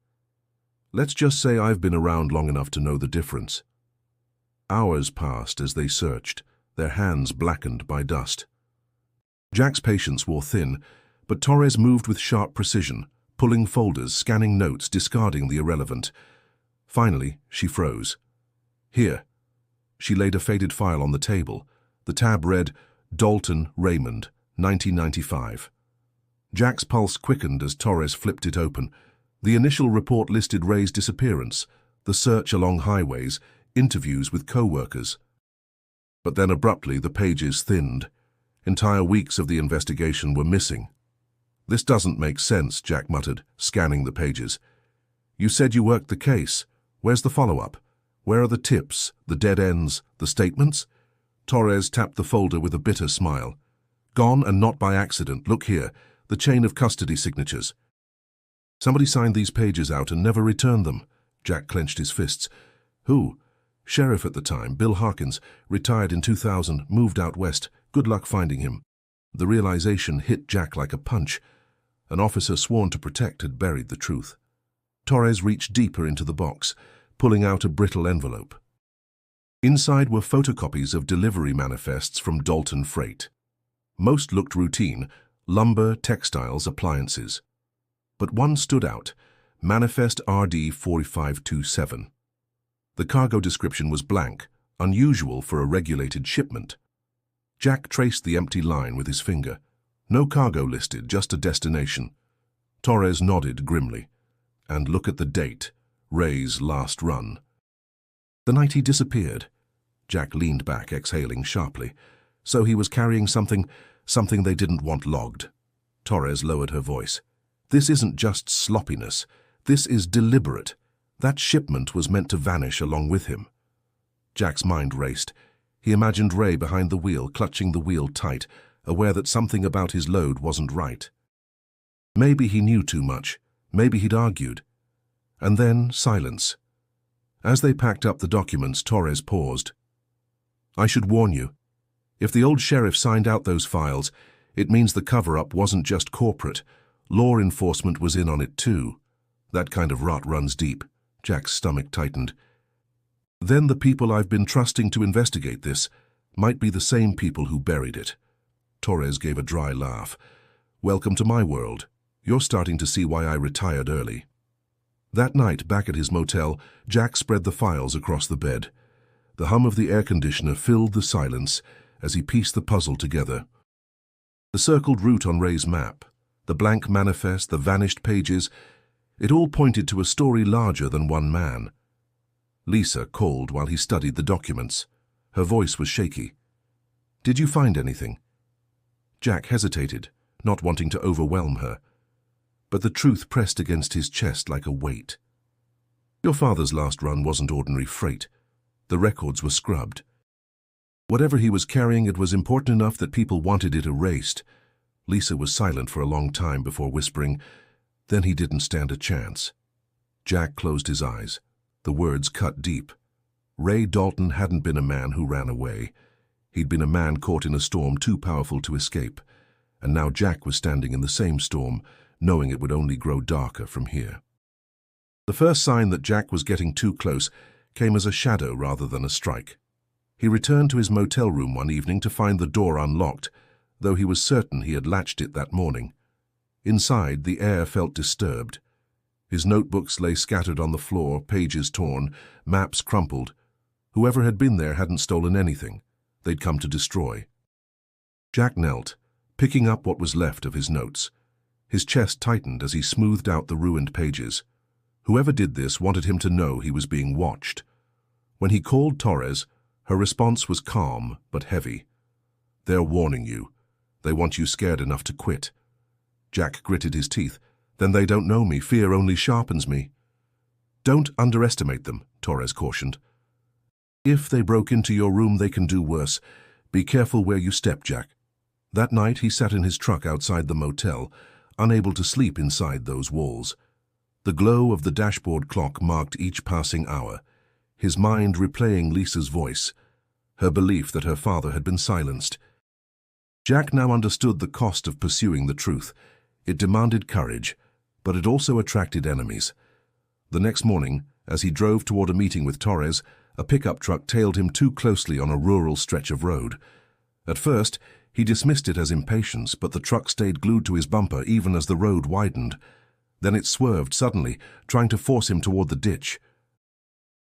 "Let's just say I've been around long enough to know the difference." Hours passed as they searched, their hands blackened by dust. Jack's patience wore thin, but Torres moved with sharp precision, pulling folders, scanning notes, discarding the irrelevant. Finally, she froze. "Here." She laid a faded file on the table. The tab read, "Dalton Raymond, 1995. Jack's pulse quickened as Torres flipped it open. The initial report listed Ray's disappearance, the search along highways, interviews with co-workers. But then abruptly the pages thinned. Entire weeks of the investigation were missing. "This doesn't make sense," Jack muttered, scanning the pages. "You said you worked the case. Where's the follow-up? Where are the tips, the dead ends, the statements?" Torres tapped the folder with a bitter smile. "Gone, and not by accident. Look here, the chain of custody signatures." "Somebody signed these pages out and never returned them." Jack clenched his fists. "Who?" "Sheriff at the time, Bill Harkins, retired in 2000, moved out west. Good luck finding him." The realization hit Jack like a punch. An officer sworn to protect had buried the truth. Torres reached deeper into the box, pulling out a brittle envelope. Inside were photocopies of delivery manifests from Dalton Freight. Most looked routine: lumber, textiles, appliances. But one stood out, Manifest RD 4527. The cargo description was blank, unusual for a regulated shipment. Jack traced the empty line with his finger. No cargo listed, just a destination. Torres nodded grimly. And look at the date, Ray's last run. The night he disappeared. Jack leaned back, exhaling sharply. So he was carrying something they didn't want logged. Torres lowered her voice. This isn't just sloppiness. This is deliberate. That shipment was meant to vanish along with him. Jack's mind raced. He imagined Ray behind the wheel, clutching the wheel tight, aware that something about his load wasn't right. Maybe he knew too much. Maybe he'd argued. And then silence. As they packed up the documents, Torres paused. I should warn you. If the old sheriff signed out those files, it means the cover-up wasn't just corporate. Law enforcement was in on it too. That kind of rot runs deep. Jack's stomach tightened. Then the people I've been trusting to investigate this might be the same people who buried it. Torres gave a dry laugh. Welcome to my world. You're starting to see why I retired early. That night, back at his motel, Jack spread the files across the bed. The hum of the air conditioner filled the silence as he pieced the puzzle together. The circled route on Ray's map, the blank manifest, the vanished pages, it all pointed to a story larger than one man. Lisa called while he studied the documents. Her voice was shaky. Did you find anything? Jack hesitated, not wanting to overwhelm her. But the truth pressed against his chest like a weight. Your father's last run wasn't ordinary freight. The records were scrubbed. Whatever he was carrying, it was important enough that people wanted it erased. Lisa was silent for a long time before whispering, then he didn't stand a chance. Jack closed his eyes. The words cut deep. Ray Dalton hadn't been a man who ran away. He'd been a man caught in a storm too powerful to escape. And now Jack was standing in the same storm, knowing it would only grow darker from here. The first sign that Jack was getting too close came as a shadow rather than a strike. He returned to his motel room one evening to find the door unlocked, though he was certain he had latched it that morning. Inside, the air felt disturbed. His notebooks lay scattered on the floor, pages torn, maps crumpled. Whoever had been there hadn't stolen anything. They'd come to destroy. Jack knelt, picking up what was left of his notes. His chest tightened as he smoothed out the ruined pages. Whoever did this wanted him to know he was being watched. When he called Torres, her response was calm but heavy. They're warning you. They want you scared enough to quit. Jack gritted his teeth. Then they don't know me. Fear only sharpens me. Don't underestimate them, Torres cautioned. If they broke into your room, they can do worse. Be careful where you step, Jack. That night, he sat in his truck outside the motel, unable to sleep inside those walls. The glow of the dashboard clock marked each passing hour, his mind replaying Lisa's voice, her belief that her father had been silenced. Jack now understood the cost of pursuing the truth. It demanded courage, but it also attracted enemies. The next morning, as he drove toward a meeting with Torres, a pickup truck tailed him too closely on a rural stretch of road. At first, he dismissed it as impatience, but the truck stayed glued to his bumper even as the road widened. Then it swerved suddenly, trying to force him toward the ditch.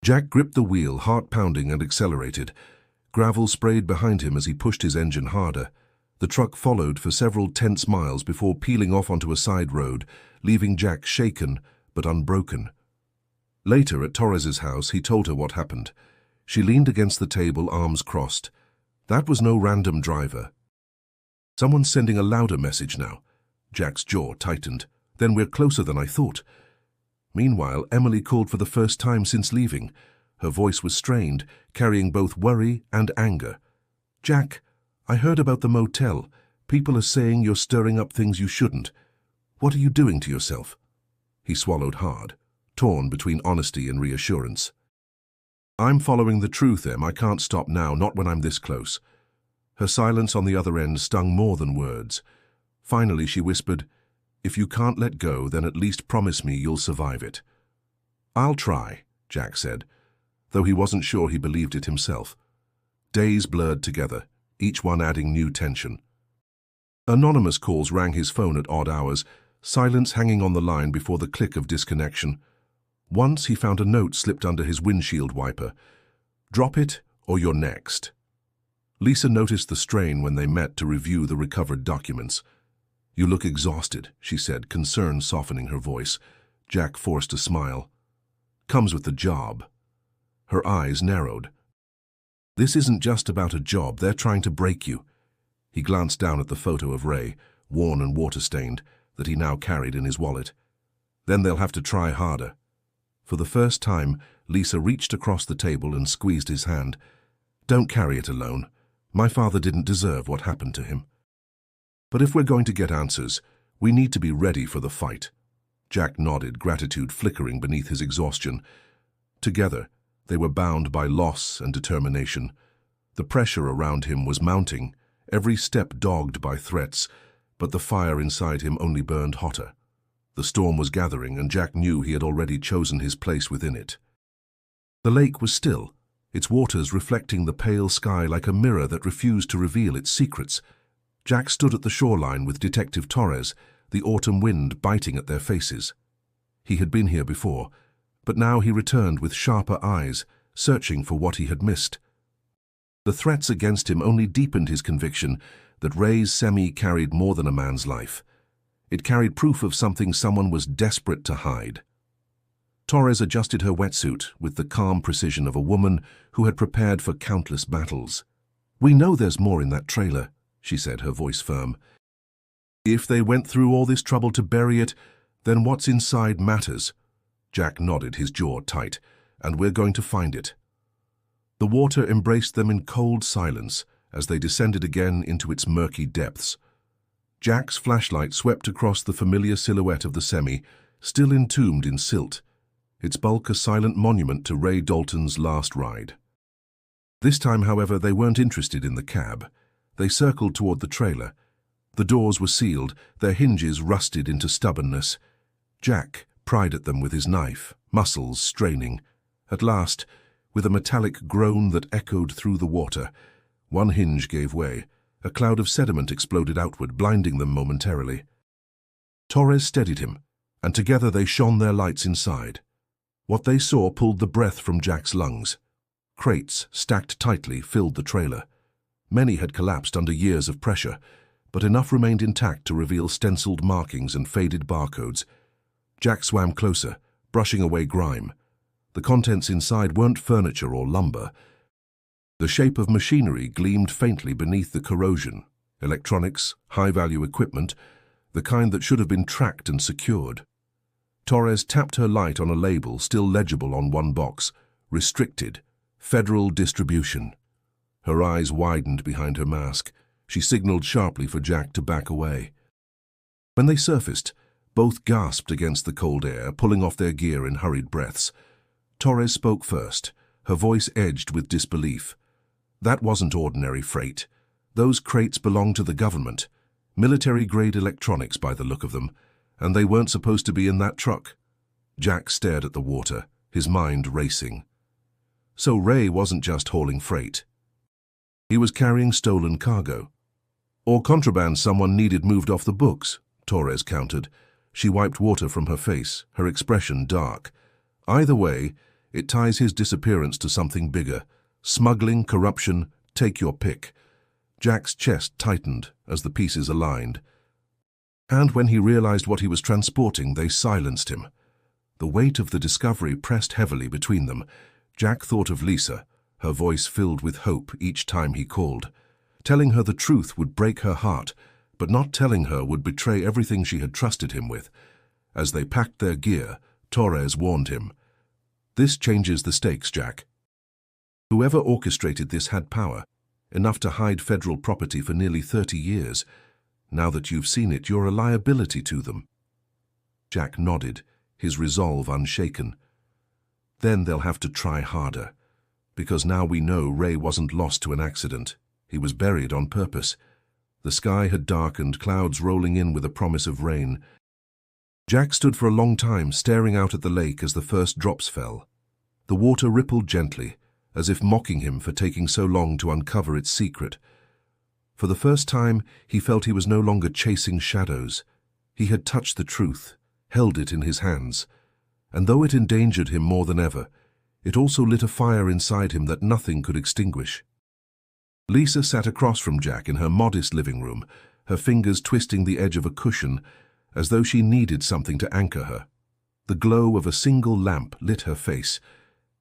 Jack gripped the wheel, heart pounding, and accelerated. Gravel sprayed behind him as he pushed his engine harder. The truck followed for several tense miles before peeling off onto a side road, leaving Jack shaken but unbroken. Later, at Torres's house, he told her what happened. She leaned against the table, arms crossed. That was no random driver. Someone's sending a louder message now. Jack's jaw tightened. Then we're closer than I thought. Meanwhile, Emily called for the first time since leaving. Her voice was strained, carrying both worry and anger. Jack, I heard about the motel. People are saying you're stirring up things you shouldn't. What are you doing to yourself? He swallowed hard, torn between honesty and reassurance. I'm following the truth, Em. I can't stop now, not when I'm this close. Her silence on the other end stung more than words. Finally, she whispered, If you can't let go, then at least promise me you'll survive it. I'll try, Jack said, though he wasn't sure he believed it himself. Days blurred together, each one adding new tension. Anonymous calls rang his phone at odd hours, silence hanging on the line before the click of disconnection. Once he found a note slipped under his windshield wiper. "Drop it, or you're next." Lisa noticed the strain when they met to review the recovered documents. "You look exhausted," she said, concern softening her voice. Jack forced a smile. "Comes with the job." Her eyes narrowed. "This isn't just about a job, they're trying to break you." He glanced down at the photo of Ray, worn and water-stained, that he now carried in his wallet. "Then they'll have to try harder." For the first time, Lisa reached across the table and squeezed his hand. "Don't carry it alone. My father didn't deserve what happened to him. But if we're going to get answers, we need to be ready for the fight." Jack nodded, gratitude flickering beneath his exhaustion. Together, they were bound by loss and determination. The pressure around him was mounting, every step dogged by threats, but the fire inside him only burned hotter. The storm was gathering, and Jack knew he had already chosen his place within it. The lake was still, its waters reflecting the pale sky like a mirror that refused to reveal its secrets. Jack stood at the shoreline with Detective Torres, the autumn wind biting at their faces. He had been here before, but now he returned with sharper eyes, searching for what he had missed. The threats against him only deepened his conviction that Ray's semi carried more than a man's life. It carried proof of something someone was desperate to hide. Torres adjusted her wetsuit with the calm precision of a woman who had prepared for countless battles. "We know there's more in that trailer," she said, her voice firm. "If they went through all this trouble to bury it, then what's inside matters." Jack nodded, his jaw tight. "And we're going to find it." The water embraced them in cold silence as they descended again into its murky depths. Jack's flashlight swept across the familiar silhouette of the semi, still entombed in silt, its bulk a silent monument to Ray Dalton's last ride. This time, however, they weren't interested in the cab. They circled toward the trailer. The doors were sealed, their hinges rusted into stubbornness. Jack pried at them with his knife, muscles straining. At last, with a metallic groan that echoed through the water, one hinge gave way. A cloud of sediment exploded outward, blinding them momentarily. Torres steadied him, and together they shone their lights inside. What they saw pulled the breath from Jack's lungs. Crates, stacked tightly, filled the trailer. Many had collapsed under years of pressure, but enough remained intact to reveal stenciled markings and faded barcodes. Jack swam closer, brushing away grime. The contents inside weren't furniture or lumber. The shape of machinery gleamed faintly beneath the corrosion. Electronics, high-value equipment, the kind that should have been tracked and secured. Torres tapped her light on a label still legible on one box. Restricted. Federal distribution. Her eyes widened behind her mask. She signaled sharply for Jack to back away. When they surfaced, both gasped against the cold air, pulling off their gear in hurried breaths. Torres spoke first, her voice edged with disbelief. "That wasn't ordinary freight. Those crates belonged to the government. Military-grade electronics by the look of them, and they weren't supposed to be in that truck." Jack stared at the water, his mind racing. So Ray wasn't just hauling freight. He was carrying stolen cargo. Or contraband someone needed moved off the books, Torres countered. She wiped water from her face, her expression dark. Either way, it ties his disappearance to something bigger. Smuggling, corruption, take your pick. Jack's chest tightened as the pieces aligned. And when he realized what he was transporting, they silenced him. The weight of the discovery pressed heavily between them. Jack thought of Lisa, her voice filled with hope each time he called. Telling her the truth would break her heart, but not telling her would betray everything she had trusted him with. As they packed their gear, Torres warned him. "This changes the stakes, Jack. Whoever orchestrated this had power, enough to hide federal property for nearly 30 years. Now that you've seen it, you're a liability to them." Jack nodded, his resolve unshaken. "Then they'll have to try harder. Because now we know Ray wasn't lost to an accident. He was buried on purpose. The sky had darkened, clouds rolling in with a promise of rain. Jack stood for a long time, staring out at the lake as the first drops fell. The water rippled gently, as if mocking him for taking so long to uncover its secret. For the first time, he felt he was no longer chasing shadows. He had touched the truth, held it in his hands, and though it endangered him more than ever, it also lit a fire inside him that nothing could extinguish. Lisa sat across from Jack in her modest living room, her fingers twisting the edge of a cushion as though she needed something to anchor her. The glow of a single lamp lit her face,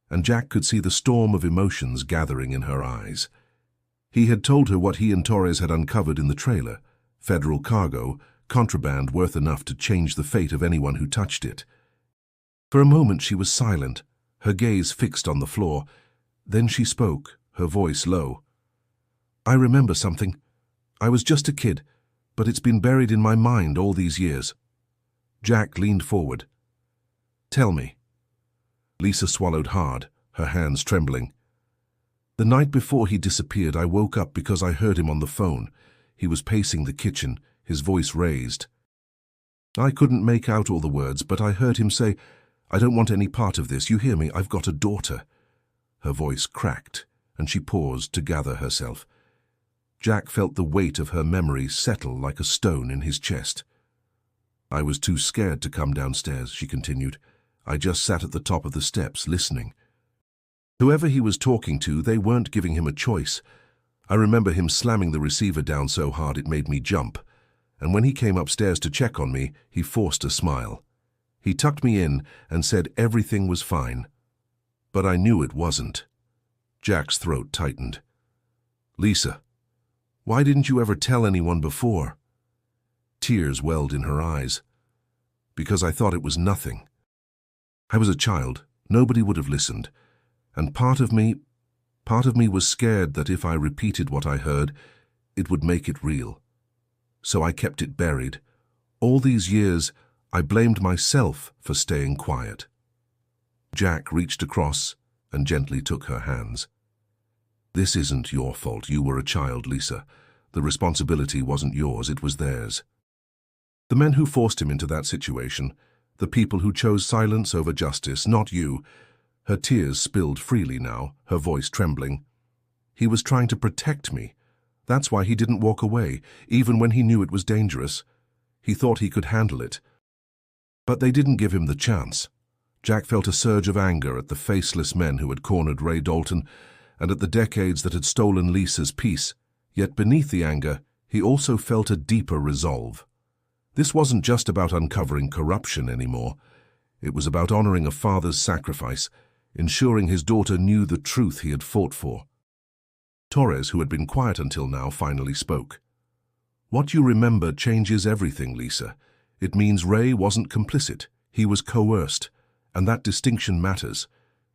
and Jack could see the storm of emotions gathering in her eyes. He had told her what he and Torres had uncovered in the trailer: federal cargo, contraband worth enough to change the fate of anyone who touched it. For a moment she was silent, her gaze fixed on the floor. Then she spoke, her voice low. "I remember something. I was just a kid, but it's been buried in my mind all these years." Jack leaned forward. "Tell me." Lisa swallowed hard, her hands trembling. "The night before he disappeared, I woke up because I heard him on the phone. He was pacing the kitchen, his voice raised. I couldn't make out all the words, but I heard him say, 'I don't want any part of this. You hear me? I've got a daughter.'" Her voice cracked, and she paused to gather herself. Jack felt the weight of her memory settle like a stone in his chest. "I was too scared to come downstairs," she continued. "I just sat at the top of the steps, listening. Whoever he was talking to, they weren't giving him a choice. I remember him slamming the receiver down so hard it made me jump, and when he came upstairs to check on me, he forced a smile. He tucked me in and said everything was fine. But I knew it wasn't." Jack's throat tightened. "Lisa, why didn't you ever tell anyone before?" Tears welled in her eyes. "Because I thought it was nothing. I was a child, nobody would have listened, and part of me was scared that if I repeated what I heard, it would make it real. So I kept it buried. All these years, I blamed myself for staying quiet." Jack reached across and gently took her hands. "This isn't your fault. You were a child, Lisa. The responsibility wasn't yours, it was theirs. The men who forced him into that situation, the people who chose silence over justice, not you." Her tears spilled freely now, her voice trembling. "He was trying to protect me. That's why he didn't walk away, even when he knew it was dangerous. He thought he could handle it. But they didn't give him the chance." Jack felt a surge of anger at the faceless men who had cornered Ray Dalton and at the decades that had stolen Lisa's peace. Yet beneath the anger, he also felt a deeper resolve. This wasn't just about uncovering corruption anymore. It was about honoring a father's sacrifice, ensuring his daughter knew the truth he had fought for. Torres, who had been quiet until now, finally spoke. "What you remember changes everything, Lisa. It means Ray wasn't complicit. He was coerced, and that distinction matters.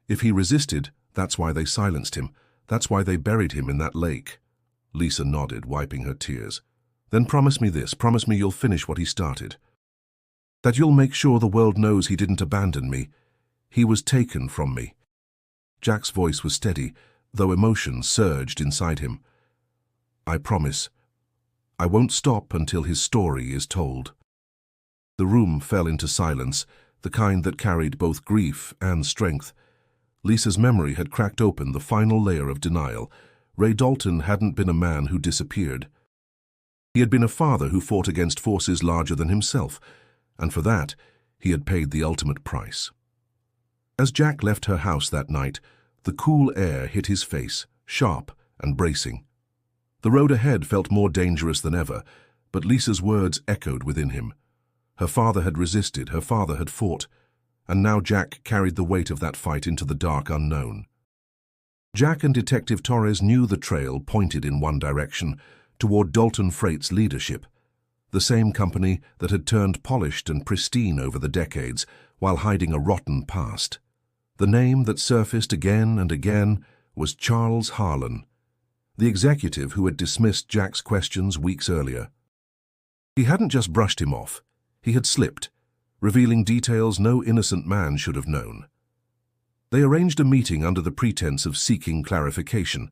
If he resisted, that's why they silenced him. That's why they buried him in that lake." Lisa nodded, wiping her tears. "Then promise me this. Promise me you'll finish what he started. That you'll make sure the world knows he didn't abandon me. He was taken from me." Jack's voice was steady, though emotion surged inside him. "I promise. I won't stop until his story is told." The room fell into silence, the kind that carried both grief and strength. Lisa's memory had cracked open the final layer of denial. Ray Dalton hadn't been a man who disappeared. He had been a father who fought against forces larger than himself, and for that, he had paid the ultimate price. As Jack left her house that night, the cool air hit his face, sharp and bracing. The road ahead felt more dangerous than ever, but Lisa's words echoed within him. Her father had resisted, her father had fought, and now Jack carried the weight of that fight into the dark unknown. Jack and Detective Torres knew the trail pointed in one direction, toward Dalton Freight's leadership, the same company that had turned polished and pristine over the decades while hiding a rotten past. The name that surfaced again and again was Charles Harlan, the executive who had dismissed Jack's questions weeks earlier. He hadn't just brushed him off, he had slipped, revealing details no innocent man should have known. They arranged a meeting under the pretense of seeking clarification.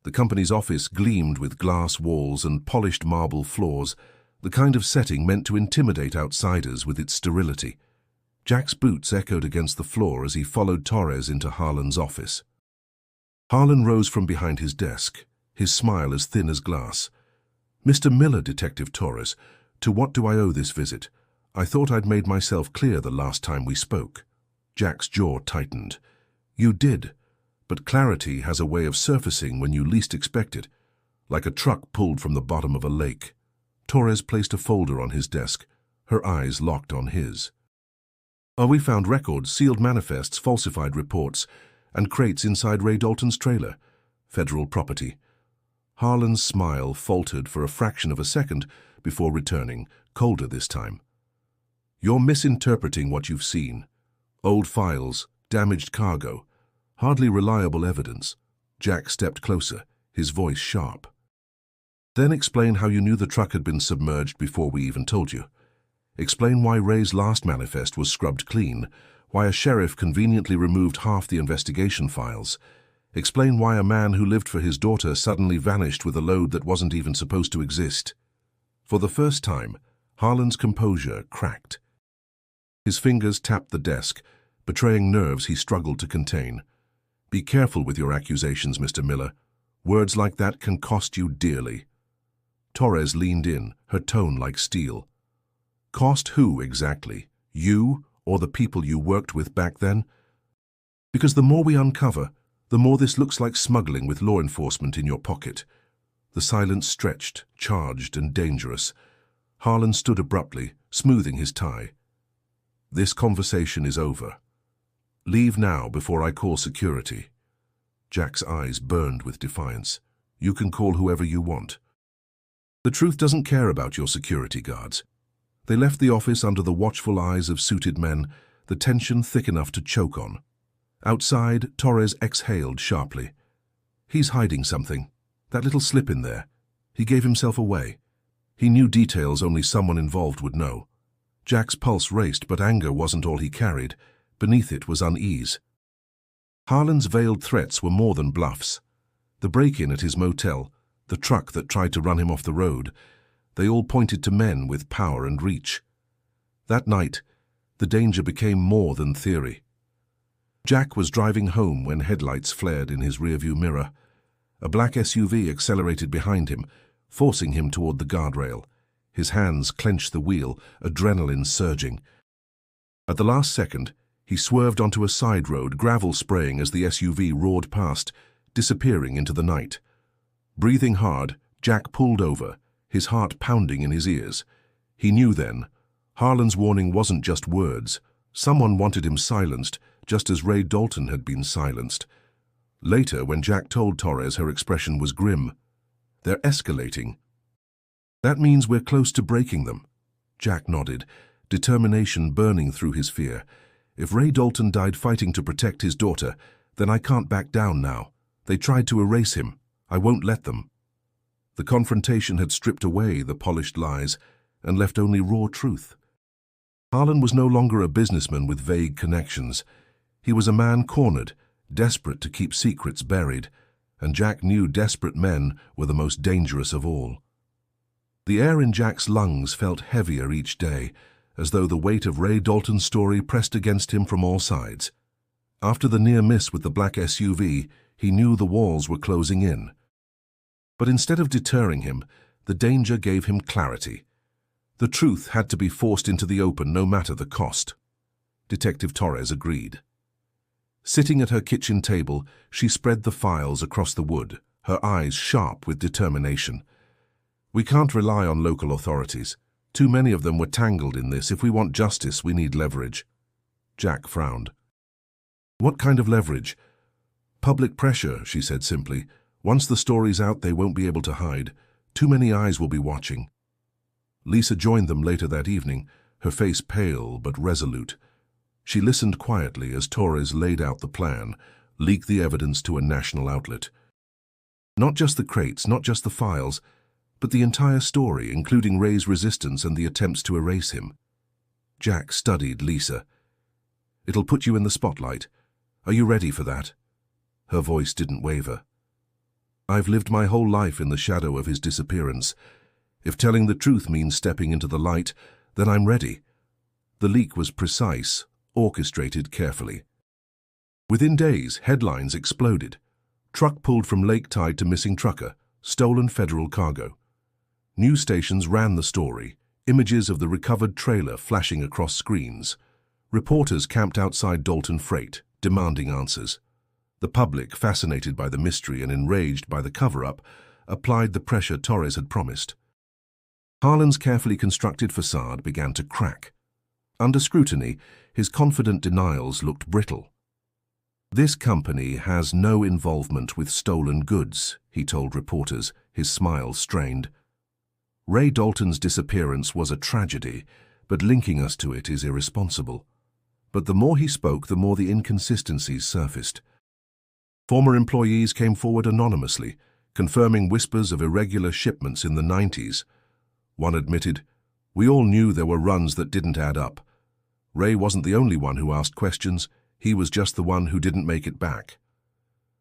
The company's office gleamed with glass walls and polished marble floors, the kind of setting meant to intimidate outsiders with its sterility. Jack's boots echoed against the floor as he followed Torres into Harlan's office. Harlan rose from behind his desk, his smile as thin as glass. "Mr. Miller, Detective Torres, To what do I owe this visit? I thought I'd made myself clear the last time we spoke. Jack's jaw tightened. You did, but clarity has a way of surfacing when you least expect it, like a truck pulled from the bottom of a lake. Torres placed a folder on his desk, her eyes locked on his. We found records, sealed manifests, falsified reports, and crates inside Ray Dalton's trailer. Federal property. Harlan's smile faltered for a fraction of a second before returning, colder this time. You're misinterpreting what you've seen. Old files, damaged cargo, hardly reliable evidence. Jack stepped closer, his voice sharp. Then explain how you knew the truck had been submerged before we even told you. Explain why Ray's last manifest was scrubbed clean, why a sheriff conveniently removed half the investigation files. Explain why a man who lived for his daughter suddenly vanished with a load that wasn't even supposed to exist. For the first time, Harlan's composure cracked. His fingers tapped the desk, betraying nerves he struggled to contain. Be careful with your accusations, Mr. Miller. Words like that can cost you dearly. Torres leaned in, her tone like steel. Cost who, exactly? You or the people you worked with back then? Because the more we uncover, the more this looks like smuggling with law enforcement in your pocket. The silence stretched, charged, and dangerous. Harlan stood abruptly, smoothing his tie. This conversation is over. Leave now before I call security. Jack's eyes burned with defiance. You can call whoever you want. The truth doesn't care about your security guards. They left the office under the watchful eyes of suited men, the tension thick enough to choke on. Outside, Torres exhaled sharply. He's hiding something. That little slip in there. He gave himself away. He knew details only someone involved would know. Jack's pulse raced, but anger wasn't all he carried. Beneath it was unease. Harlan's veiled threats were more than bluffs. The break-in at his motel, the truck that tried to run him off the road, they all pointed to men with power and reach. That night, the danger became more than theory. Jack was driving home when headlights flared in his rearview mirror. A black SUV accelerated behind him, forcing him toward the guardrail. His hands clenched the wheel, adrenaline surging. At the last second, he swerved onto a side road, gravel spraying as the SUV roared past, disappearing into the night. Breathing hard, Jack pulled over, his heart pounding in his ears. He knew then, Harlan's warning wasn't just words. Someone wanted him silenced, just as Ray Dalton had been silenced. Later, when Jack told Torres, her expression was grim. They're escalating. That means we're close to breaking them. Jack nodded, determination burning through his fear. If Ray Dalton died fighting to protect his daughter, then I can't back down now. They tried to erase him. I won't let them. The confrontation had stripped away the polished lies and left only raw truth. Harlan was no longer a businessman with vague connections. He was a man cornered, desperate to keep secrets buried, and Jack knew desperate men were the most dangerous of all. The air in Jack's lungs felt heavier each day, as though the weight of Ray Dalton's story pressed against him from all sides. After the near miss with the black SUV, he knew the walls were closing in. But instead of deterring him, the danger gave him clarity. The truth had to be forced into the open no matter the cost. Detective Torres agreed. Sitting at her kitchen table, she spread the files across the wood, her eyes sharp with determination. We can't rely on local authorities. Too many of them were tangled in this. If we want justice, we need leverage. Jack frowned. What kind of leverage? Public pressure, she said simply. Once the story's out, they won't be able to hide. Too many eyes will be watching. Lisa joined them later that evening, her face pale but resolute. She listened quietly as Torres laid out the plan, leaked the evidence to a national outlet. Not just the crates, not just the files, but the entire story, including Ray's resistance and the attempts to erase him. Jack studied Lisa. It'll put you in the spotlight. Are you ready for that? Her voice didn't waver. I've lived my whole life in the shadow of his disappearance. If telling the truth means stepping into the light, then I'm ready. The leak was precise, orchestrated carefully. Within days, headlines exploded. Truck pulled from lake tied to missing trucker, stolen federal cargo. News stations ran the story, images of the recovered trailer flashing across screens. Reporters camped outside Dalton Freight, demanding answers. The public, fascinated by the mystery and enraged by the cover-up, applied the pressure Torres had promised. Harlan's carefully constructed facade began to crack. Under scrutiny, his confident denials looked brittle. "This company has no involvement with stolen goods," he told reporters, his smile strained. "Ray Dalton's disappearance was a tragedy, but linking us to it is irresponsible." But the more he spoke, the more the inconsistencies surfaced. Former employees came forward anonymously, confirming whispers of irregular shipments in the 90s. One admitted, "We all knew there were runs that didn't add up. Ray wasn't the only one who asked questions, he was just the one who didn't make it back."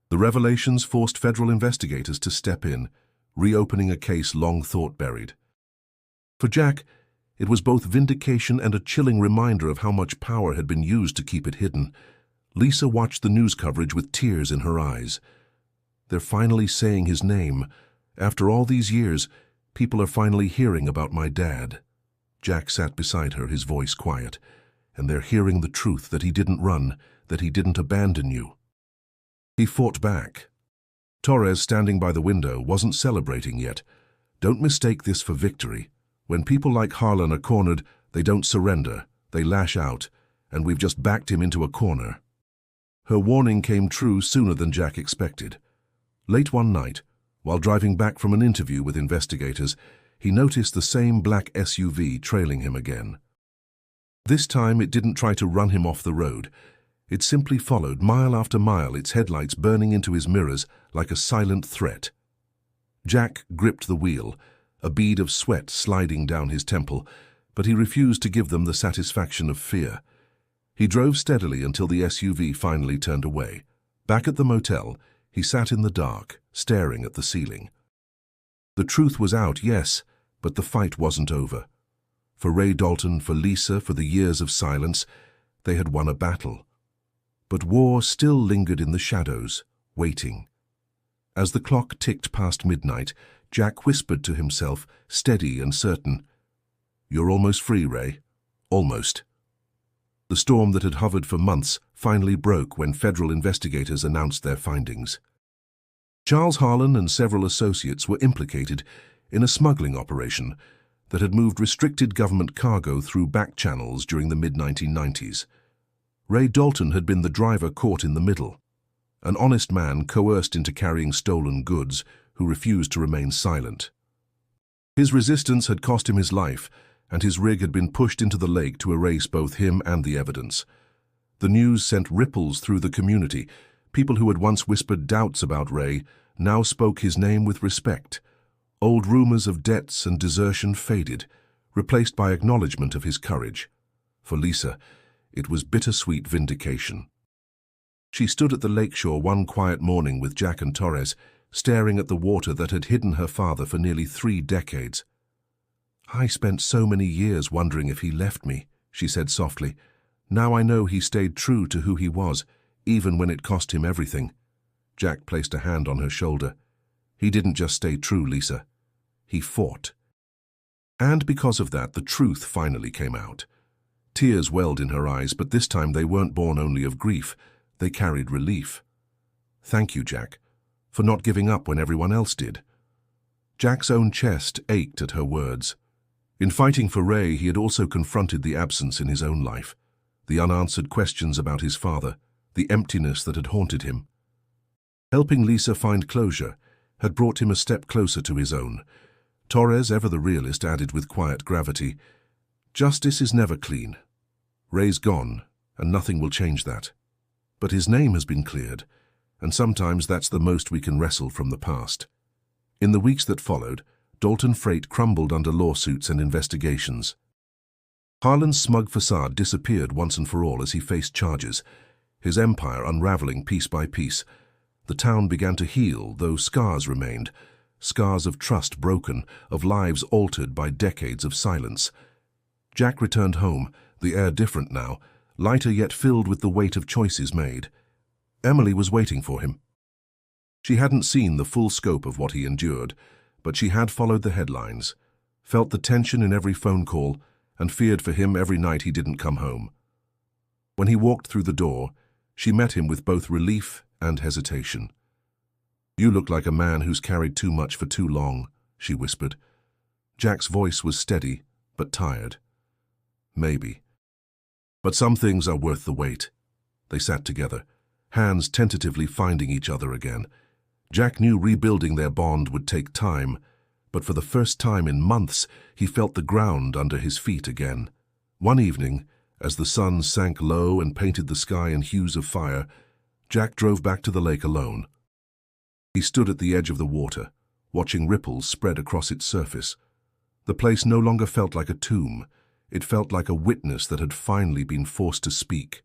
The revelations forced federal investigators to step in, reopening a case long thought buried. For Jack, it was both vindication and a chilling reminder of how much power had been used to keep it hidden. Lisa watched the news coverage with tears in her eyes. "They're finally saying his name. After all these years, people are finally hearing about my dad." Jack sat beside her, his voice quiet. "And they're hearing the truth, that he didn't run, that he didn't abandon you." He fought back. Torres, standing by the window, wasn't celebrating yet. Don't mistake this for victory. When people like Harlan are cornered, they don't surrender, they lash out, and we've just backed him into a corner. Her warning came true sooner than Jack expected. Late one night, while driving back from an interview with investigators, he noticed the same black SUV trailing him again. This time it didn't try to run him off the road. It simply followed mile after mile, its headlights burning into his mirrors like a silent threat. Jack gripped the wheel, a bead of sweat sliding down his temple, but he refused to give them the satisfaction of fear. He drove steadily until the SUV finally turned away. Back at the motel, he sat in the dark, staring at the ceiling. The truth was out, yes, but the fight wasn't over. For Ray Dalton, for Lisa, for the years of silence, they had won a battle. But war still lingered in the shadows, waiting. As the clock ticked past midnight, Jack whispered to himself, steady and certain, "You're almost free, Ray. Almost." The storm that had hovered for months finally broke when federal investigators announced their findings. Charles Harlan and several associates were implicated in a smuggling operation that had moved restricted government cargo through back channels during the mid-1990s. Ray Dalton had been the driver caught in the middle, an honest man coerced into carrying stolen goods who refused to remain silent. His resistance had cost him his life, and his rig had been pushed into the lake to erase both him and the evidence. The news sent ripples through the community. People who had once whispered doubts about Ray now spoke his name with respect. Old rumors of debts and desertion faded, replaced by acknowledgement of his courage. For Lisa, it was bittersweet vindication. She stood at the lakeshore one quiet morning with Jack and Torres, staring at the water that had hidden her father for nearly 3 decades. "I spent so many years wondering if he left me," she said softly. "Now I know he stayed true to who he was, even when it cost him everything." Jack placed a hand on her shoulder. "He didn't just stay true, Lisa. He fought." And because of that, the truth finally came out. Tears welled in her eyes, but this time they weren't born only of grief. They carried relief. "Thank you, Jack, for not giving up when everyone else did." Jack's own chest ached at her words. In fighting for Ray, he had also confronted the absence in his own life, the unanswered questions about his father, the emptiness that had haunted him. Helping Lisa find closure had brought him a step closer to his own. Torres, ever the realist, added with quiet gravity, "Justice is never clean. Ray's gone, and nothing will change that. But his name has been cleared, and sometimes that's the most we can wrestle from the past." In the weeks that followed, Dalton Freight crumbled under lawsuits and investigations. Harlan's smug facade disappeared once and for all as he faced charges, his empire unraveling piece by piece. The town began to heal, though scars remained, scars of trust broken, of lives altered by decades of silence. Jack returned home, the air different now, lighter yet filled with the weight of choices made. Emily was waiting for him. She hadn't seen the full scope of what he endured, but she had followed the headlines. felt the tension in every phone call, and feared for him every night he didn't come home. When he walked through the door, she met him with both relief and hesitation. "You look like a man who's carried too much for too long," she whispered. Jack's voice was steady, but tired. "Maybe. But some things are worth the wait." They sat together, hands tentatively finding each other again. Jack knew rebuilding their bond would take time, but for the first time in months, he felt the ground under his feet again. One evening, as the sun sank low and painted the sky in hues of fire, Jack drove back to the lake alone. He stood at the edge of the water, watching ripples spread across its surface. The place no longer felt like a tomb. It felt like a witness that had finally been forced to speak.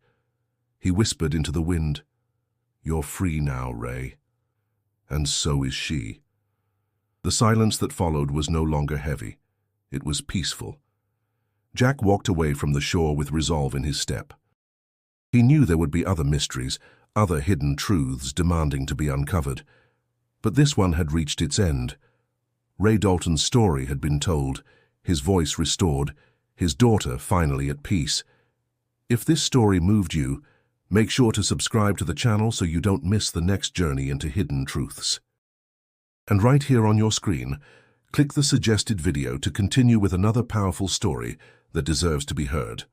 He whispered into the wind, "You're free now, Ray." And so is she. The silence that followed was no longer heavy. It was peaceful. Jack walked away from the shore with resolve in his step. He knew there would be other mysteries, other hidden truths demanding to be uncovered. But this one had reached its end. Ray Dalton's story had been told, his voice restored, his daughter finally at peace. If this story moved you, make sure to subscribe to the channel so you don't miss the next journey into hidden truths. And right here on your screen, click the suggested video to continue with another powerful story that deserves to be heard.